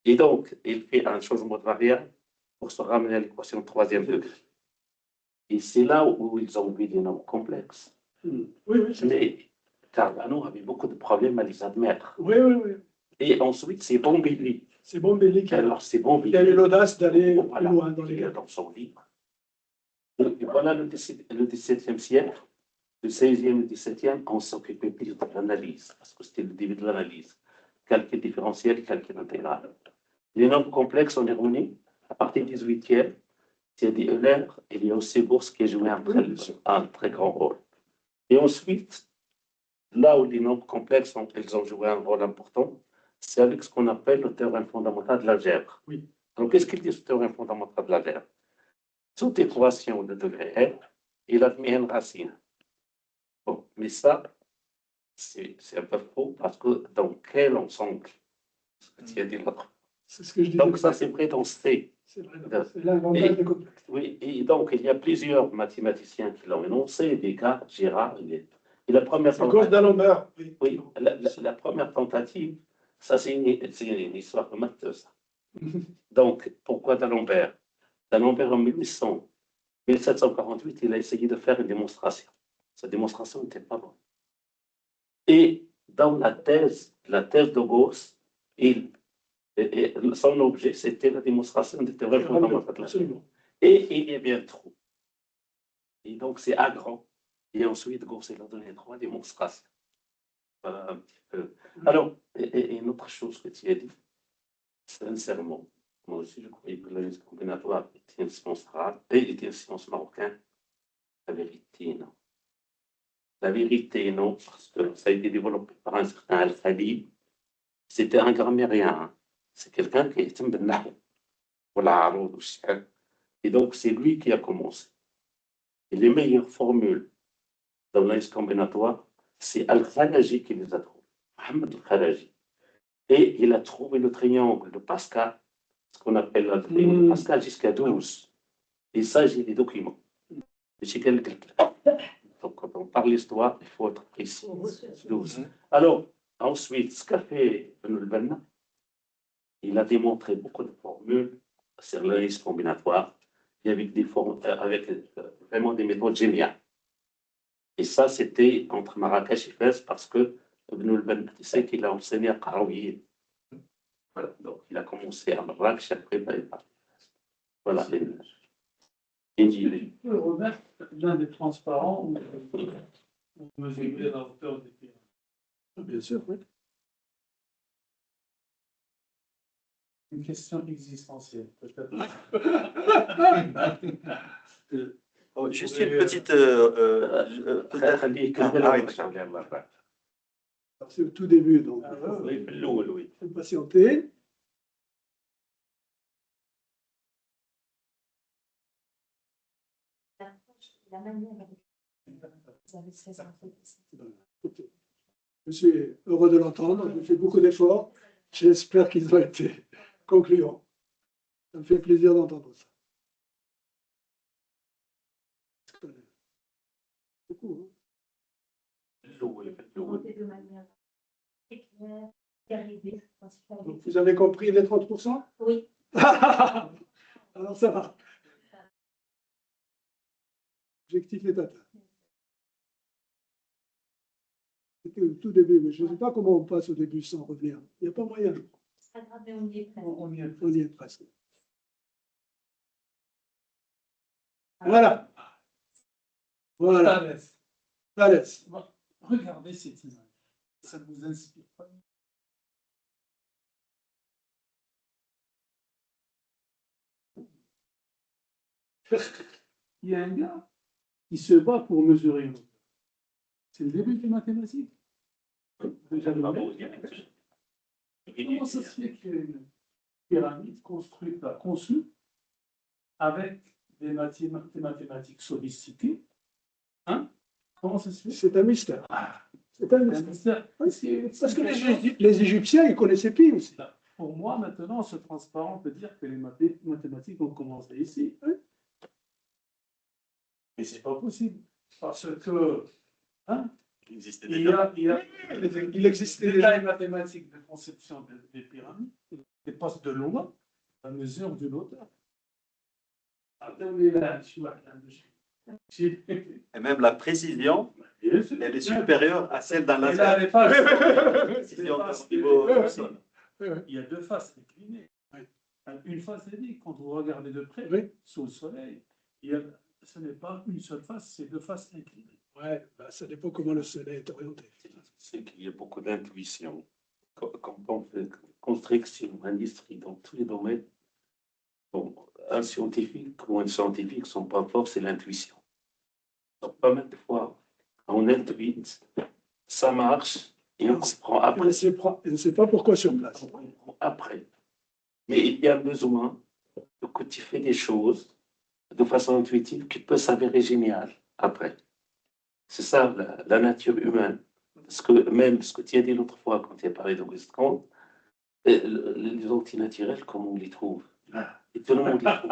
Et donc, il fait un changement de variable pour se ramener à l'équation 3e degré. Et c'est là où ils ont vu des nombres complexes. Oui, Mais Cardano avait beaucoup de problèmes à les admettre. Oui. Et ensuite, c'est Bombelli. C'est Bombelli qui a eu l'audace d'aller plus loin dans les gars. Dans son livre. Et voilà le XVIIe siècle, le XVIe et le XVIIe, on s'occupait plus de l'analyse, parce que c'était le début de l'analyse. Calcul différentiel, calcul intégral. Les nombres complexes, on est revenu à partir du XVIIIe. Il y a des Euler, il y a aussi Gauss qui a joué un très grand rôle. Et ensuite, là où les nombres complexes ils ont joué un rôle important, c'est avec ce qu'on appelle le théorème fondamental de l'algèbre. Oui. Donc, qu'est-ce qu'il dit ce théorème fondamental de l'algèbre? Toute équation de degré R, il admet une racine. Mais ça, c'est un peu faux parce que dans quel ensemble? Ce que tu as dit l'autre. C'est ce que je disais. Donc ça, c'est vrai dans C. C'est vrai, c'est l'avantage des complexes. Oui, et donc il y a plusieurs mathématiciens qui l'ont énoncé, Descartes, Girard. Et la première C'est Gauss d'Alembert. oui, la première tentative, ça c'est une histoire de maths, ça. Donc, pourquoi d'Alembert? D'Alembert en 1748, il a essayé de faire une démonstration. Sa démonstration n'était pas bonne. Et dans la thèse de Gauss, son objet, c'était la démonstration des théorèmes fondamentaux. Absolument. Et il y a bien trop. Et donc, c'est à grand. Et ensuite, Gauss, il a donné 3 démonstrations. Voilà un petit peu. Alors, et une autre chose que tu as dit, sincèrement, moi aussi, je croyais que l'analyse combinatoire était une science arabe et était une science marocaine. La vérité, non. La vérité, non, parce que ça a été développé par un certain Al-Khalil. C'était un grammairien. Hein. C'est quelqu'un qui est un benah. Et donc, c'est lui qui a commencé. Et les meilleures formules dans l'analyse combinatoire, c'est Al-Khalaji qui les a trouvées. Mohamed Al-Khalaji. Et il a trouvé le triangle de Pascal, ce qu'on appelle le triangle de Pascal jusqu'à 12. Et ça, j'ai des documents. Donc, quand on parle d'histoire, il faut être précis. 12. Alors, ensuite, ce qu'a fait Ibn al-Banna, il a démontré beaucoup de formules sur l'analyse combinatoire et avec vraiment des méthodes géniales. Et ça, c'était entre Marrakech et Fès parce que Ibn al-Banna, tu sais qu'il a enseigné à Qarawiyyin. Voilà, donc il a commencé à Marrakech, après il est parti. Voilà. Tu peux remettre l'un des transparents où vous mesurez la hauteur des pyramides. Bien sûr, oui. Une question existentielle, peut-être. Juste une petite. C'est au tout début, donc Oui, oui. il faut patienter. La manière avec vous avez fait ça. Je suis heureux de l'entendre, j'ai fait beaucoup d'efforts. J'espère qu'ils ont été concluants. Ça me fait plaisir d'entendre ça. Beaucoup, De manière très claire, arriver principalement. Donc, vous avez compris les 30%? Oui. Alors ça va. L'objectif est atteint. C'était au tout début, mais je ne sais pas comment on passe au début sans revenir. Il n'y a pas moyen. C'est pas grave, mais on y est presque. On y est presque. Voilà. Voilà. Thalès. Regardez cette image. Ça ne vous inspire pas? Il y a un gars qui se bat pour mesurer une hauteur. C'est le début des mathématiques. Déjà, comment ça se fait qu'il y a une pyramide construite, conçue avec des mathématiques sophistiquées? Hein? Comment ça se fait? C'est un mystère. C'est un mystère. Oui, parce que les Égyptiens, ils connaissaient pi aussi. Pour moi, maintenant, ce transparent peut dire que les mathématiques ont commencé ici. Oui. Mais ce n'est pas possible. Parce que, hein, il existait déjà les mathématiques de conception des pyramides, des postes de loin, à mesure d'une hauteur. Et même la précision, elle est supérieure à celle d'un laser. Il y a 2 faces inclinées. Une face est dit, quand vous regardez de près, sous le soleil, ce n'est pas une seule face, c'est 2 faces inclinées. Ouais, bah, ça dépend comment le soleil est orienté. C'est qu'il y a beaucoup d'intuition. Quand on fait construction, industrie, dans tous les domaines, bon, un scientifique ou un scientifique ne sont pas forts, c'est l'intuition. Donc, pas mal de fois, on intuit, ça marche, et on comprend après. On ne sait pas pourquoi sur place. On comprend après. Mais il y a besoin que tu fais des choses de façon intuitive qui peut s'avérer géniale après. C'est ça, la nature humaine. Parce que même ce que tu as dit l'autre fois quand tu as parlé d'Auguste Comte, les antinaturels, comment on les trouve? Et tout le monde les trouve.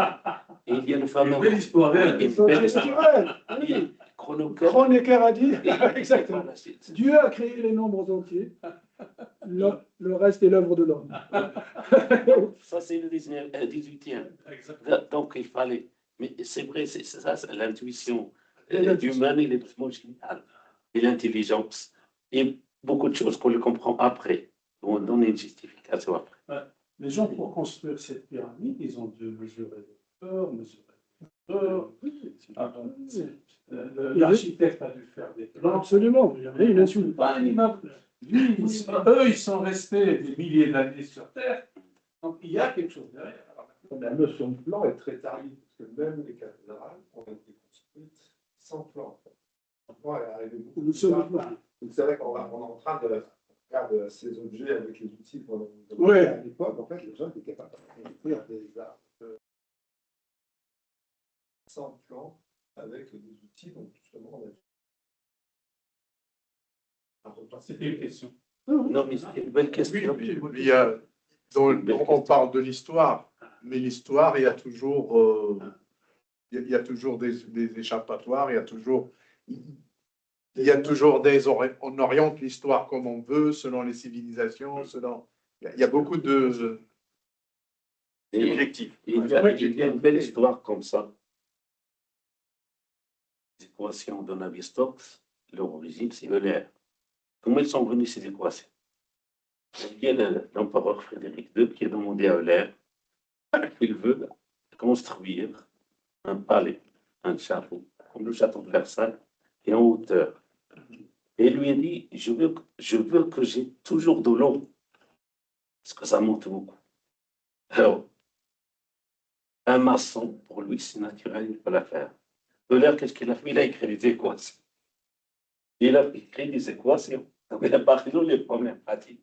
Et il y a le fameux. belle histoire, hein. Oui, une belle histoire. Naturel, Il y a oui. Chronoker. Kronecker a dit, exactement. Voilà, Dieu a créé les nombres entiers. Le reste est l'œuvre de l'homme. ça, c'est le 18e. Exactement. Donc, il fallait. Mais c'est vrai, c'est ça, c'est l'intuition L'intuition. humaine, elle est vraiment géniale. Et l'intelligence. Et beaucoup de choses qu'on le comprend après. On donne une justification après. Les gens, pour construire cette pyramide, ils ont dû mesurer les hauteurs, mesurer les hauteurs. L'architecte a dû faire des plans. Absolument. Il y avait une insulte. Pas un immeuble. Lui, eux, ils sont restés des milliers d'années sur Terre. Donc, il y a quelque chose derrière. La notion de plan est très tardive, parce que même les cathédrales ont été construites sans plan. Le plan est arrivé beaucoup Nous plus sommes tard. Vous savez qu'on est en train de regarder ces objets avec les outils qu'on Ouais. à l'époque. En fait, les gens étaient capables de construire des arts sans plan, avec des outils, donc justement, on a C'était une question. Non, mais c'est une bonne question. Il y a, on parle de l'histoire, mais l'histoire, il y a toujours, il y a toujours des échappatoires, il y a toujours on oriente l'histoire comme on veut, selon les civilisations, il y a beaucoup de Et Objectif. il y a une belle histoire comme ça. Les équations de Navier-Stokes, leur origine, c'est Euler. Comment elles sont venues ces équations? Il y a l'empereur Frédéric II qui a demandé à Euler qu'il veut construire un palais, un château, comme le château de Versailles, et en hauteur. Et il lui a dit, je veux que j'ai toujours de l'eau, parce que ça monte beaucoup. Alors, un maçon, pour lui, c'est naturel, il peut la faire. Euler, qu'est-ce qu'il a fait? Il a écrit des équations. Il a écrit des équations. Donc, il a pas résolu les problèmes pratiques.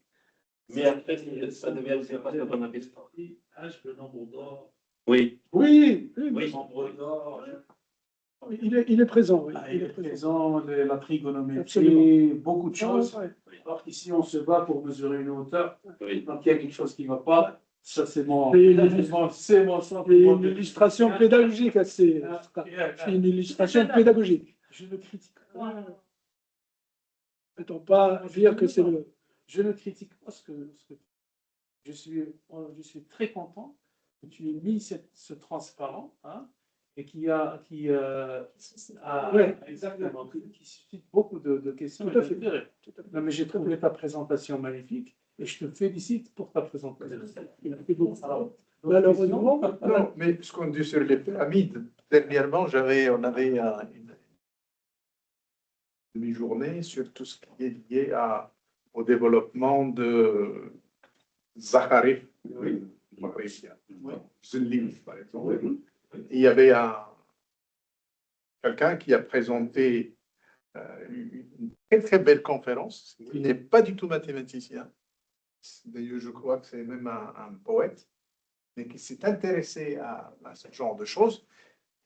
Mais après, ça devient une équation dans la histoire. H, le nombre d'or. Oui, Oui, Le oui. nombre d'or. il est présent. Oui. Il est présent, la trigonométrie, Absolument. beaucoup de choses. Ouais. Alors qu'ici, on se bat pour mesurer une hauteur. Oui. Donc, il y a quelque chose qui ne va pas. Ça, c'est mon Et sentiment. Et une illustration pédagogique assez. Une illustration pédagogique. Je ne critique pas. Ne peut-on pas dire que c'est le. Je ne critique pas ce que je suis très content que tu aies mis ce transparent, hein, et Ouais. exactement, qui suscite beaucoup de questions Tout à et fait. d'intérêt. Non, mais j'ai trouvé ta présentation magnifique et je te félicite pour ta présentation. Alors, Malheureusement, Non, mais ce qu'on dit sur les pyramides, dernièrement, on avait une demi-journée sur tout ce qui est lié au développement de Zacharie, Zunlim, par exemple. Il y avait quelqu'un qui a présenté une très très belle conférence. Il n'est pas du tout mathématicien. D'ailleurs, je crois que c'est même un poète, mais qui s'est intéressé à ce genre de choses.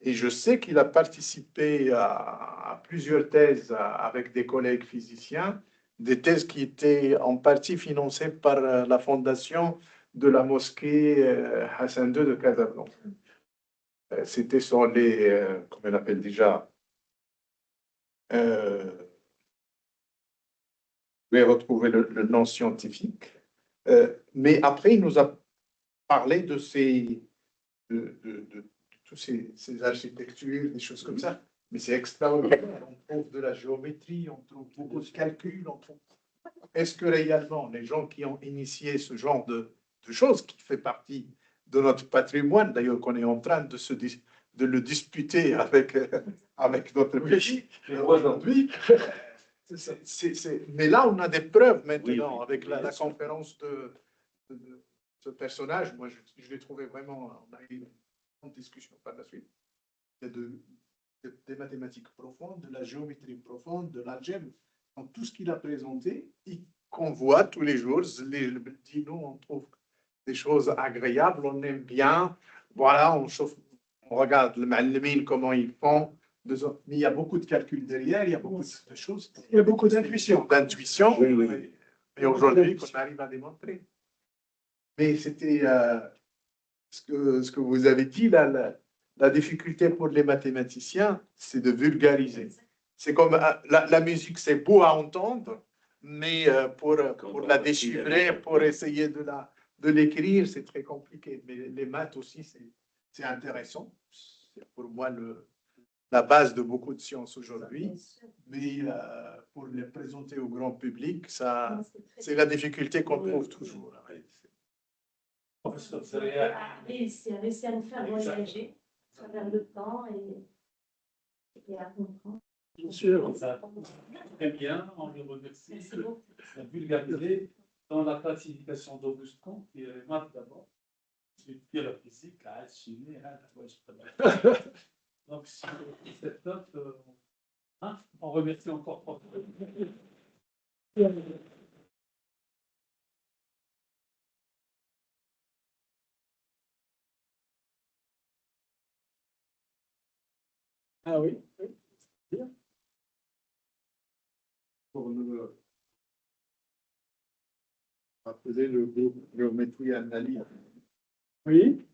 Et je sais qu'il a participé à plusieurs thèses avec des collègues physiciens, des thèses qui étaient en partie financées par la fondation de la mosquée Hassan II de Casablanca. C'était sur comment on appelle déjà, je vais retrouver le nom scientifique. Mais après, il nous a parlé de toutes ces architectures, des choses comme ça. Mais c'est extraordinaire. On trouve de la géométrie, on trouve beaucoup de calculs. Est-ce que réellement, les gens qui ont initié ce genre de choses, qui fait partie de notre patrimoine, d'ailleurs qu'on est en train de le disputer avec notre pays aujourd'hui, mais là, on a des preuves maintenant avec la conférence de ce personnage. Moi, je l'ai trouvé vraiment, on a eu une grande discussion par la suite. Il y a des mathématiques profondes, de la géométrie profonde, de l'algèbre. Donc, tout ce qu'il a présenté, qu'on voit tous les jours, nous, on trouve des choses agréables, on aime bien. Voilà, on regarde le Ma'allimine, comment ils font. Mais il y a beaucoup de calculs derrière, il y a beaucoup de choses. Il y a beaucoup d'intuition. D'intuition. Oui, oui. Et aujourd'hui, qu'on arrive à démontrer. Mais c'était ce que vous avez dit, la difficulté pour les mathématiciens, c'est de vulgariser. C'est comme la musique, c'est beau à entendre, mais pour la déchiffrer, pour essayer de l'écrire, c'est très compliqué. Mais les maths aussi, c'est intéressant. C'est pour moi la base de beaucoup de sciences aujourd'hui. Mais pour les présenter au grand public, c'est la difficulté qu'on trouve toujours. Professeur On Zeria, a réussi à nous faire voyager à travers le temps et à comprendre. Bien sûr. ça, très bien, on le remercie. Merci beaucoup. La vulgariser dans la classification d'Auguste Comte, qui est les maths d'abord, ensuite qui est la physique, la chimie, la donc, si cette note, on remercie encore. Ah oui. Pour appeler le groupe géométrie et analyse. Oui.